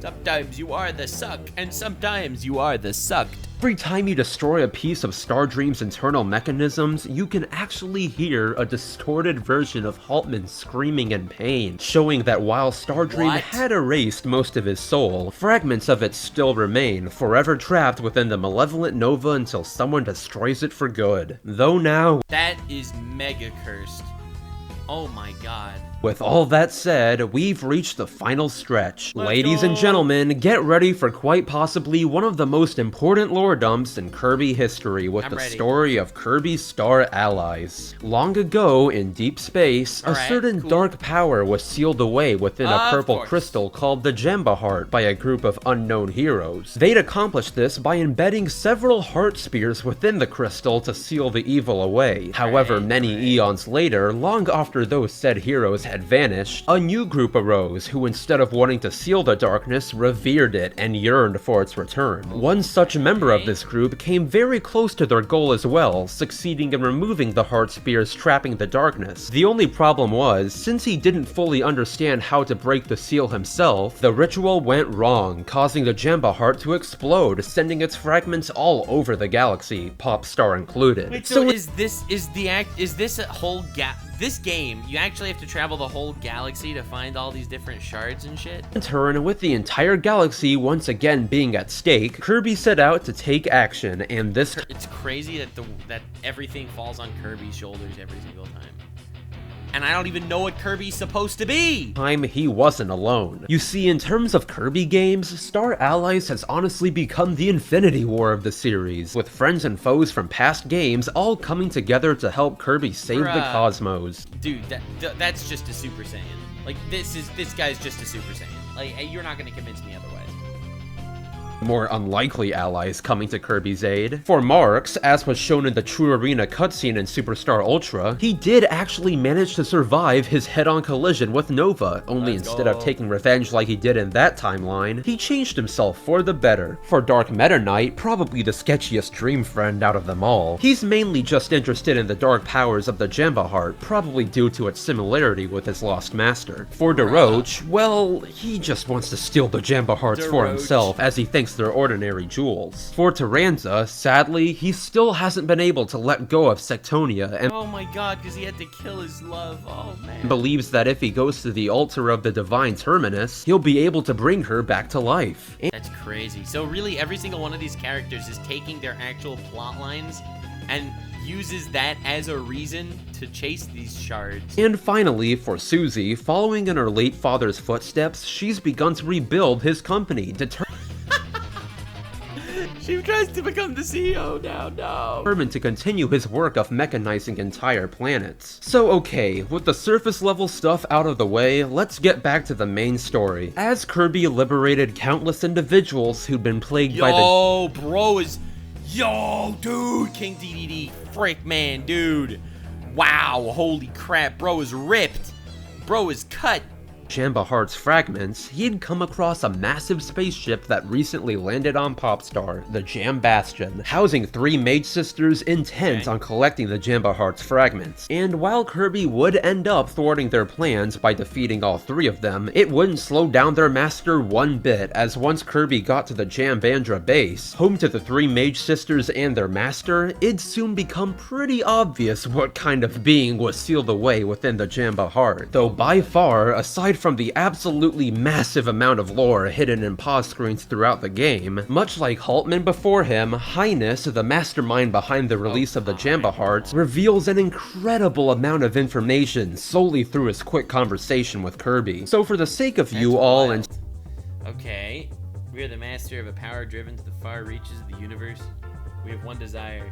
A: Sometimes you are the suck, and sometimes you are the sucked.
B: every time you destroy a piece of Stardream's internal mechanisms, you can actually hear a distorted version of Haltman screaming in pain, showing that while Stardream had erased most of his soul, fragments of it still remain, forever trapped within the malevolent Nova until someone destroys it for good. Though now,
A: That is mega cursed. Oh my god.
B: with all that said, we've reached the final stretch.
A: Let's
B: Ladies and
A: go.
B: gentlemen, get ready for quite possibly one of the most important lore dumps in Kirby history with
A: I'm
B: the
A: ready.
B: story of Kirby's star allies. Long ago, in deep space, a
A: Alright,
B: certain
A: cool.
B: dark power was sealed away within a
A: Of
B: purple
A: course.
B: crystal called the Jamba Heart by a group of unknown heroes. They'd accomplished this by embedding several heart spears within the crystal to seal the evil away. However, many eons later, long after those said heroes had vanished, a new group arose who, instead of wanting to seal the darkness, revered it and yearned for its return. One such member of this group came very close to their goal as well, succeeding in removing the heart spears trapping the darkness. The only problem was, since he didn't fully understand how to break the seal himself, the ritual went wrong, causing the Jamba Heart to explode, sending its fragments all over the galaxy, Popstar included.
A: Wait, so is this a whole this game, you actually have to travel the whole galaxy to find all these different shards and shit?
B: In turn, with the entire galaxy once again being at stake, Kirby set out to take action, and this
A: It's crazy that everything falls on Kirby's shoulders every single time. And I don't even know what Kirby's supposed to be!
B: time he wasn't alone. You see, in terms of Kirby games, Star Allies has honestly become the Infinity War of the series, with friends and foes from past games all coming together to help Kirby save the
A: Bruh.
B: cosmos.
A: Dude, that's just a Super Saiyan. Like, this guy's just a Super Saiyan. Like, you're not gonna convince me otherwise.
B: More unlikely allies coming to Kirby's aid. For Marx, as was shown in the True Arena cutscene in Superstar Ultra, he did actually manage to survive his head-on collision with Nova, only
A: Let's
B: instead
A: go.
B: of taking revenge like he did in that timeline, he changed himself for the better. For Dark Meta Knight, probably the sketchiest dream friend out of them all, he's mainly just interested in the dark powers of the Jamba Heart, probably due to its similarity with his lost master. For DeRoach, well, he just wants to steal the Jamba Hearts for
A: DeRoach.
B: himself, as he thinks they're ordinary jewels. For Taranza, sadly, he still hasn't been able to let go of Sectonia and
A: Oh my god, because he had to kill his love. Oh man.
B: believes that if he goes to the altar of the divine terminus, he'll be able to bring her back to life.
A: That's crazy. So really, every single one of these characters is taking their actual plot lines and uses that as a reason to chase these shards.
B: And finally, for Susie, following in her late father's footsteps, she's begun to rebuild his company,
A: She tries to become the CEO now, no.
B: determined to continue his work of mechanizing entire planets. So okay, with the surface level stuff out of the way, let's get back to the main story. As Kirby liberated countless individuals who'd been plagued by the
A: Yo, dude, King DDD, frick, man, dude. Wow, holy crap, bro is ripped. Bro is cut.
B: Jamba Heart's fragments, he'd come across a massive spaceship that recently landed on Popstar, the Jam Bastion, housing 3 Mage Sisters intent on collecting the Jamba Heart's fragments. And while Kirby would end up thwarting their plans by defeating all 3 of them, it wouldn't slow down their master one bit, as once Kirby got to the Jambandra base, home to the 3 Mage Sisters and their master, it'd soon become pretty obvious what kind of being was sealed away within the Jamba Heart. Though by far, aside from the absolutely massive amount of lore hidden in pause screens throughout the game, much like Haltman before him, Highness, the mastermind behind the release of the Jamba Hearts, reveals an incredible amount of information solely through his quick conversation with Kirby. So for the sake of you all and...
A: Okay, we are the master of a power driven to the far reaches of the universe. We have one desire.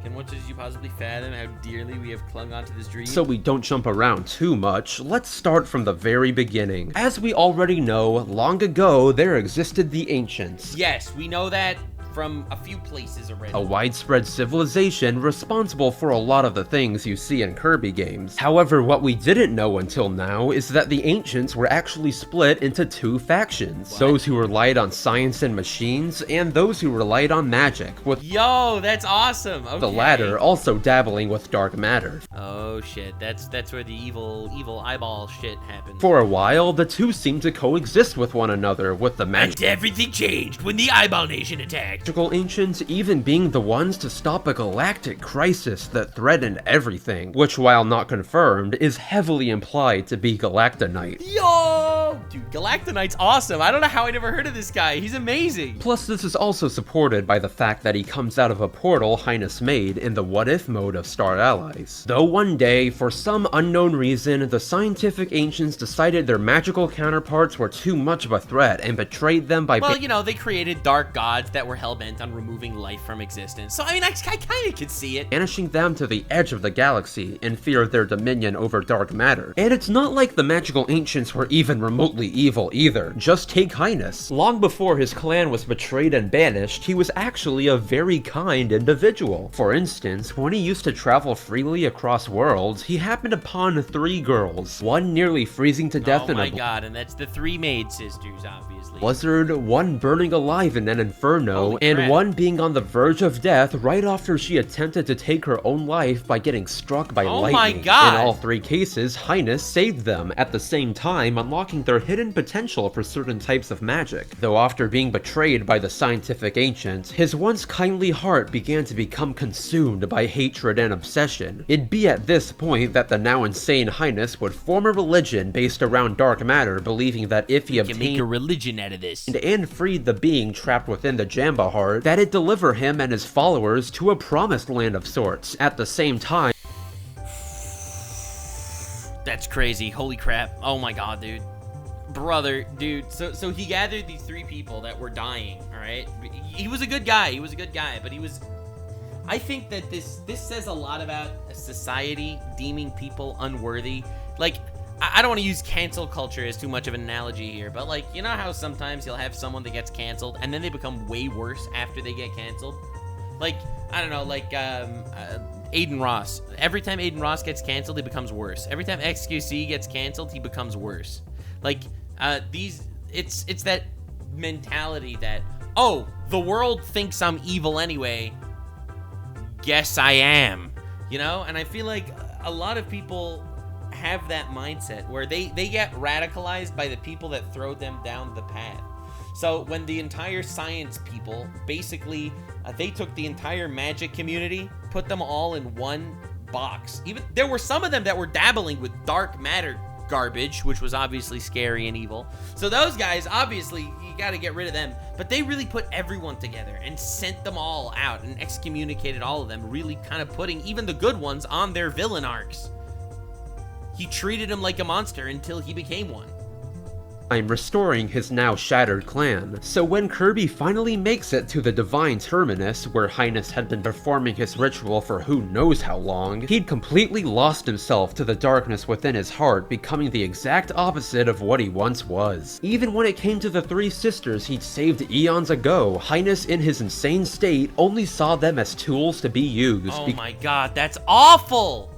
A: Can what does you possibly fathom how dearly we have clung onto this dream?
B: So we don't jump around too much, let's start from the very beginning. As we already know, long ago there existed the Ancients.
A: Yes, we know that from a few places already.
B: A widespread civilization responsible for a lot of the things you see in Kirby games. However, what we didn't know until now is that the Ancients were actually split into two factions.
A: What?
B: Those who relied on science and machines, and those who relied on magic, with
A: Yo, that's awesome. Okay.
B: the latter also dabbling with dark matter.
A: Oh shit, that's where the evil eyeball shit happened.
B: For a while, the two seemed to coexist with one another, with the
A: And everything changed when the Eyeball Nation attacked.
B: magical ancients even being the ones to stop a galactic crisis that threatened everything, which, while not confirmed, is heavily implied to be Galactonite.
A: Yo! Dude, Galactonite's awesome. I don't know how I never heard of this guy. He's amazing.
B: Plus, this is also supported by the fact that he comes out of a portal Highness made in the what-if mode of Star Allies. Though one day, for some unknown reason, the scientific ancients decided their magical counterparts were too much of a threat and betrayed them by...
A: Well, you know, they created dark gods that were hell-bent on removing life from existence. So, I mean, I kind of could see it.
B: banishing them to the edge of the galaxy in fear of their dominion over dark matter. And it's not like the magical ancients were even remotely evil either. Just take Highness. Long before his clan was betrayed and banished, he was actually a very kind individual. For instance, when he used to travel freely across worlds, he happened upon 3 girls, one nearly freezing to death
A: Oh
B: in
A: my
B: a
A: god, and that's the 3 maid sisters, obviously.
B: blizzard, one burning alive in an inferno,
A: Holy
B: and
A: crap.
B: one being on the verge of death right after she attempted to take her own life by getting struck by
A: Oh my
B: lightning.
A: God.
B: In all 3 cases, Highness saved them, at the same time unlocking their hidden potential for certain types of magic. Though after being betrayed by the scientific ancients, his once kindly heart began to become consumed by hatred and obsession. It'd be at this point that the now insane Highness would form a religion based around dark matter, believing that if he
A: You can
B: obtained
A: make a religion out of this.
B: and freed the being trapped within the Jamba Heart, that it deliver him and his followers to a promised land of sorts. At the same time,
A: That's crazy. Holy crap. Oh my god, dude. Brother, dude. So he gathered these 3 people that were dying, alright? He was a good guy. He was a good guy, but he was... I think that this says a lot about a society deeming people unworthy. Like, I don't want to use cancel culture as too much of an analogy here, but like, you know how sometimes you'll have someone that gets canceled and then they become way worse after they get canceled? Like, I don't know, like, Aiden Ross. Every time Aiden Ross gets canceled, he becomes worse. Every time XQC gets canceled, he becomes worse. Like, it's that mentality that, oh, the world thinks I'm evil anyway. Guess I am, you know? And I feel like a lot of people have that mindset where they get radicalized by the people that throw them down the path. So when the entire science people, basically, they took the entire magic community, put them all in one box. Even there were some of them that were dabbling with dark matter garbage, which was obviously scary and evil. So those guys, obviously, you got to get rid of them. But they really put everyone together and sent them all out and excommunicated all of them, really kind of putting even the good ones on their villain arcs. He treated him like a monster until he became one.
B: I'm restoring his now shattered clan. So when Kirby finally makes it to the Divine Terminus, where Highness had been performing his ritual for who knows how long, he'd completely lost himself to the darkness within his heart, becoming the exact opposite of what he once was. Even when it came to the 3 sisters he'd saved eons ago, Highness in his insane state only saw them as tools to be used.
A: Oh my god, that's awful!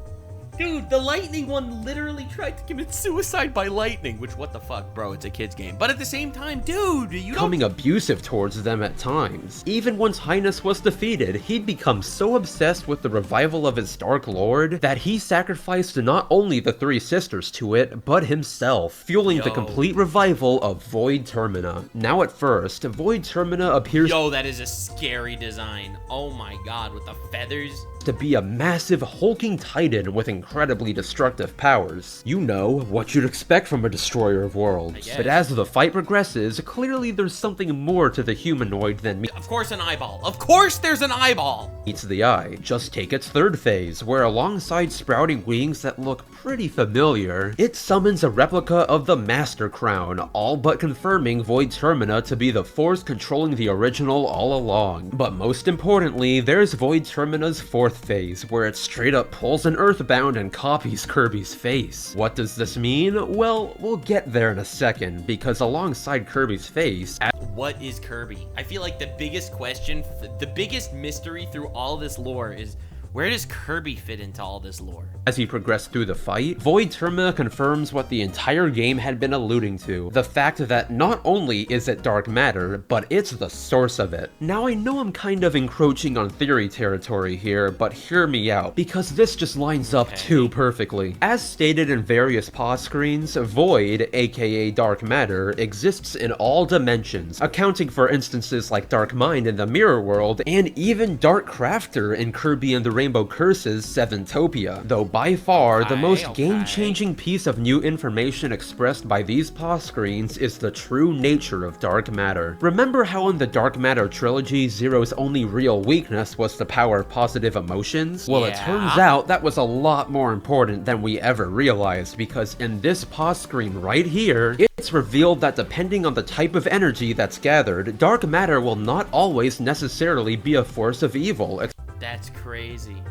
A: Dude, the lightning one literally tried to commit suicide by lightning, which, what the fuck, bro, it's a kid's game. But at the same time, dude, you don't...
B: Becoming abusive towards them at times. Even once Highness was defeated, he'd become so obsessed with the revival of his Dark Lord that he sacrificed not only the 3 sisters to it, but himself, fueling the complete revival of Void Termina. Now at first, Void Termina appears
A: that is a scary design. Oh my god, with the feathers.
B: to be a massive hulking titan with incredible incredibly destructive powers. You know, what you'd expect from a destroyer of worlds. But as the fight progresses, clearly there's something more to the humanoid than
A: Of course an eyeball. Of course there's an eyeball!
B: meets the eye. Just take its third phase, where alongside sprouting wings that look pretty familiar, it summons a replica of the Master Crown, all but confirming Void Termina to be the force controlling the original all along. But most importantly, there's Void Termina's fourth phase, where it straight up pulls an Earthbound and copies Kirby's face. What does this mean? Well, we'll get there in a second, because alongside Kirby's face,
A: what is Kirby? I feel like the biggest question, the biggest mystery through all this lore is, where does Kirby fit into all this lore?
B: as you progress through the fight, Void Termina confirms what the entire game had been alluding to, the fact that not only is it dark matter, but it's the source of it. Now I know I'm kind of encroaching on theory territory here, but hear me out, because this just lines up too perfectly. As stated in various pause screens, Void, aka dark matter, exists in all dimensions, accounting for instances like Dark Mind in the Mirror World, and even Dark Crafter in Kirby and the Rainbow Curse's Seventopia, though by far the most game-changing piece of new information expressed by these pause screens is the true nature of dark matter. Remember how in the Dark Matter trilogy, Zero's only real weakness was the power of positive emotions? Well, it turns out that was a lot more important than we ever realized, because in this pause screen right here, it's revealed that depending on the type of energy that's gathered, dark matter will not always necessarily be a force of evil.
A: That's crazy.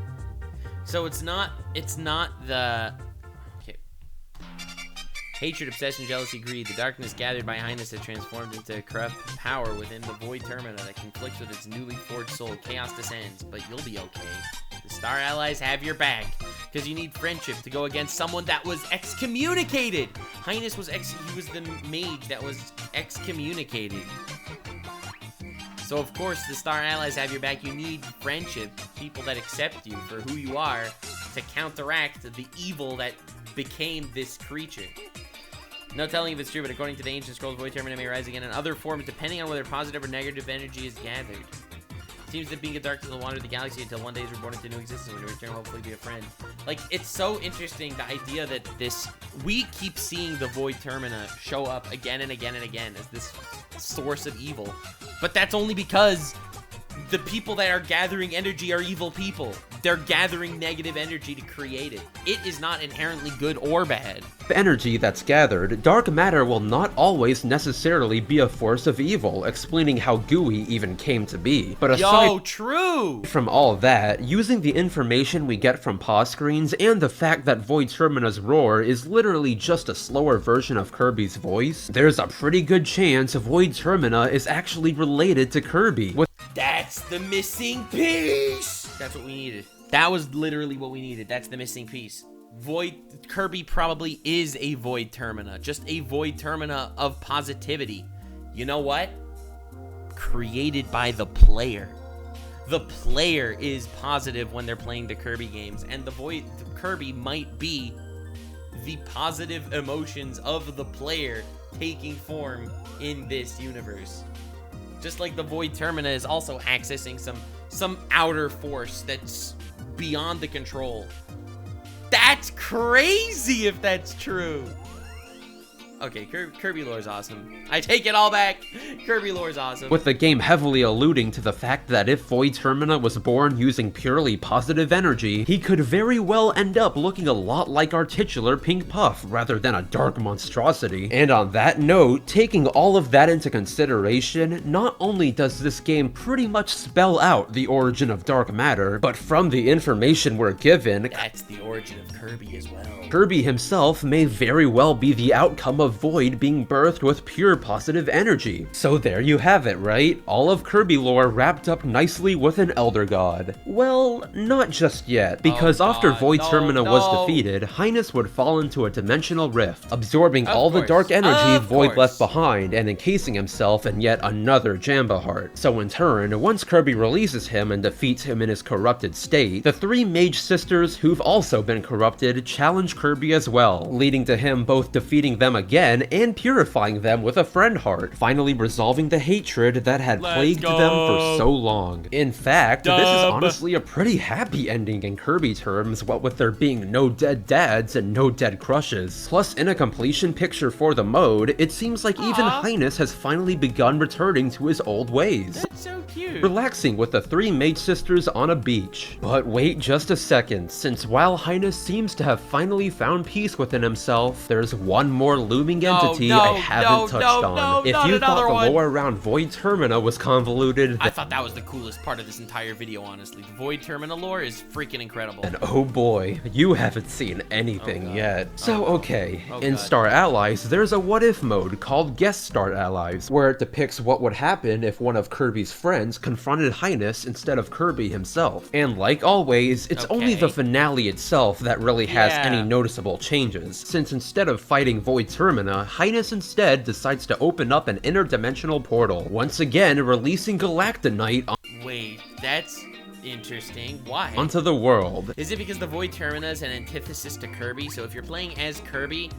A: So it's not the... Okay. Hatred, obsession, jealousy, greed. The darkness gathered by Highness has transformed into corrupt power within the Void Termina that conflicts with its newly forged soul. Chaos descends, but you'll be okay. The Star Allies have your back, because you need friendship to go against someone that was excommunicated. Highness was he was the mage that was excommunicated. So of course the Star Allies have your back. You need friendship, people that accept you for who you are, to counteract the evil that became this creature. No telling if it's true, but according to the ancient scrolls, Void Termina may rise again in other forms depending on whether positive or negative energy is gathered. Seems that being a darkness will wander the galaxy until one day is reborn into new existence and return, hopefully be a friend. Like, it's so interesting, the idea that we keep seeing the Void Termina show up again and again and again as this source of evil. But that's only because the people that are gathering energy are evil people. They're gathering negative energy to create it. It is not inherently good or bad.
B: The energy that's gathered, dark matter will not always necessarily be a force of evil, explaining how GUI even came to be. But aside from all that, using the information we get from pause screens and the fact that Void Termina's roar is literally just a slower version of Kirby's voice, there's a pretty good chance Void Termina is actually related to Kirby.
A: That's the missing piece! That's what we needed. That was literally what we needed. That's the missing piece. Kirby probably is a Void Termina. Just a Void Termina of positivity. You know what? Created by the player. The player is positive when they're playing the Kirby games, and the Kirby might be the positive emotions of the player taking form in this universe. Just like the Void Termina is also accessing some outer force that's beyond the control. That's crazy if that's true. Okay, Kirby lore is awesome. I take it all back. Kirby lore is awesome.
B: With the game heavily alluding to the fact that if Void Termina was born using purely positive energy, he could very well end up looking a lot like our titular Pink Puff rather than a dark monstrosity. And on that note, taking all of that into consideration, not only does this game pretty much spell out the origin of dark matter, but from the information we're given,
A: that's the origin of Kirby as well.
B: Kirby himself may very well be the outcome of Void being birthed with pure positive energy. So there you have it, right? All of Kirby lore wrapped up nicely with an Elder God. Well, not just yet, because after Void Termina was defeated, Highness would fall into a dimensional rift, absorbing all the dark energy Void left behind and encasing himself in yet another Jamba Heart. So in turn, once Kirby releases him and defeats him in his corrupted state, the three mage sisters who've also been corrupted challenge Kirby as well, leading to him both defeating them again again and purifying them with a friend heart, finally resolving the hatred that had plagued them for so long. In fact, this is honestly a pretty happy ending in Kirby terms, what with there being no dead dads and no dead crushes. Plus, in a completion picture for the mode, it seems like even Highness has finally begun returning to his old ways.
A: That's so cute.
B: Relaxing with the three mage sisters on a beach. But wait just a second, since while Highness seems to have finally found peace within himself, there's one more looming entity I haven't touched on. If you thought the lore around Void Termina was convoluted,
A: I thought that was the coolest part of this entire video, honestly. The Void Termina lore is freaking incredible.
B: And oh boy, you haven't seen anything yet. So okay, in Star Allies, there's a what if mode called Guest Star Allies, where it depicts what would happen if one of Kirby's friends confronted Highness instead of Kirby himself. And like always, it's only the finale itself that really has any noticeable changes, since instead of fighting Void Termina, Highness instead decides to open up an interdimensional portal, once again releasing Galactonite
A: Wait, that's interesting. Why?
B: onto the world.
A: Is it because the Void Termina is an antithesis to Kirby? So if you're playing as Kirby,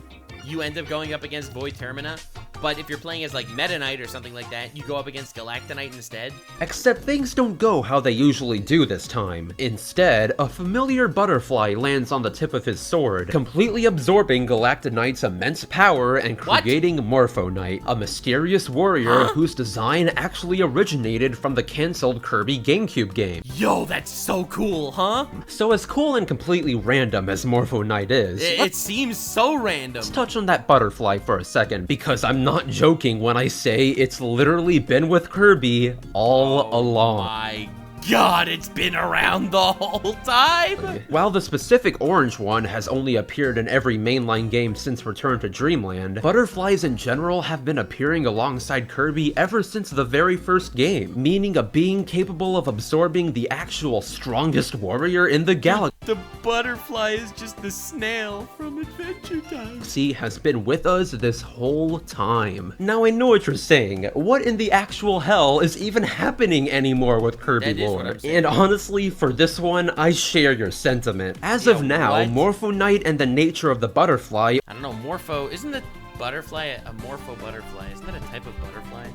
A: you end up going up against Void Termina. But if you're playing as like Meta Knight or something like that, you go up against Galactonite instead.
B: Except things don't go how they usually do this time. Instead, a familiar butterfly lands on the tip of his sword, completely absorbing Galactonite's immense power and creating Morpho Knight, a mysterious warrior whose design actually originated from the cancelled Kirby GameCube game.
A: Yo, that's so cool, huh?
B: So as cool and completely random as Morpho Knight is,
A: It seems so random.
B: let's touch on that butterfly for a second, because I'm not joking when I say it's literally been with Kirby all along.
A: My God, it's been around the whole time!
B: While the specific orange one has only appeared in every mainline game since Return to Dreamland, butterflies in general have been appearing alongside Kirby ever since the very first game, meaning a being capable of absorbing the actual strongest warrior in the galaxy.
A: The butterfly is just the snail from Adventure Time.
B: Has been with us this whole time. Now I know what you're saying. What in the actual hell is even happening anymore with Kirby lore? And honestly, for this one, I share your sentiment. As of now, Morpho Knight and the nature of the butterfly.
A: I don't know, Morpho, isn't the butterfly a Morpho butterfly? Isn't that a type of butterfly?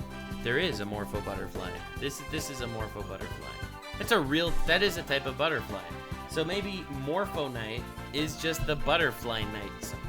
A: There is a Morpho butterfly. This is a Morpho butterfly. That is a type of butterfly. So maybe Morpho Knight is just the butterfly knight somehow.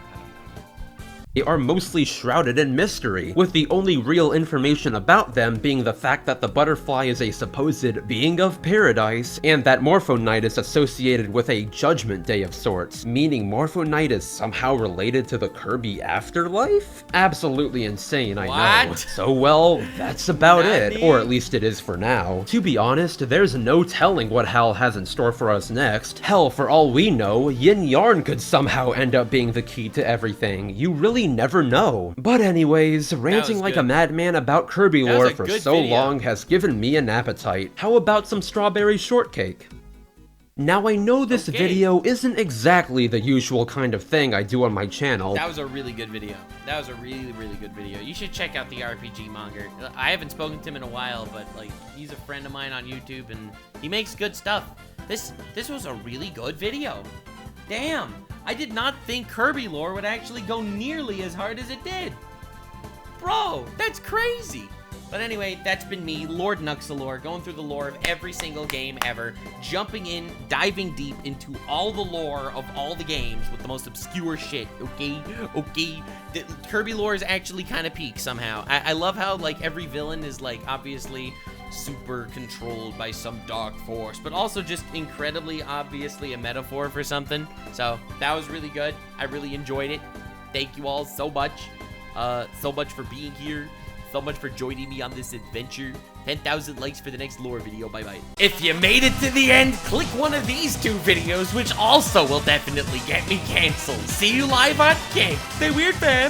B: They are mostly shrouded in mystery, with the only real information about them being the fact that the butterfly is a supposed being of paradise, and that Morpho Knight is associated with a judgment day of sorts, meaning Morpho Knight is somehow related to the Kirby afterlife? Absolutely insane, I know. So well, that's about it, or at least it is for now. To be honest, there's no telling what Hal has in store for us next. Hell, for all we know, Yin Yarn could somehow end up being the key to everything. You really never know. But anyways, ranting like a madman about Kirby lore for so long has given me an appetite. How about some strawberry shortcake? Now I know this video isn't exactly the usual kind of thing I do on my channel.
A: That was a really good video. That was a really, really good video. You should check out the RPG Monger. I haven't spoken to him in a while, but like he's a friend of mine on YouTube and he makes good stuff. This was a really good video. Damn. I did not think Kirby lore would actually go nearly as hard as it did. Bro, that's crazy. But anyway, that's been me, Lord Nuxanor, going through the lore of every single game ever, jumping in, diving deep into all the lore of all the games with the most obscure shit, okay? The Kirby lore is actually kind of peak somehow. I love how, like, every villain is, like, obviously super controlled by some dark force, but also just incredibly obviously a metaphor for something. So that was really good. I really enjoyed it. Thank you all so much. So much for being here. So much for joining me on this adventure. 10,000 likes for the next lore video. Bye-bye. If you made it to the end, click one of these two videos, which also will definitely get me canceled. See you live on Kick. Stay weird, fam.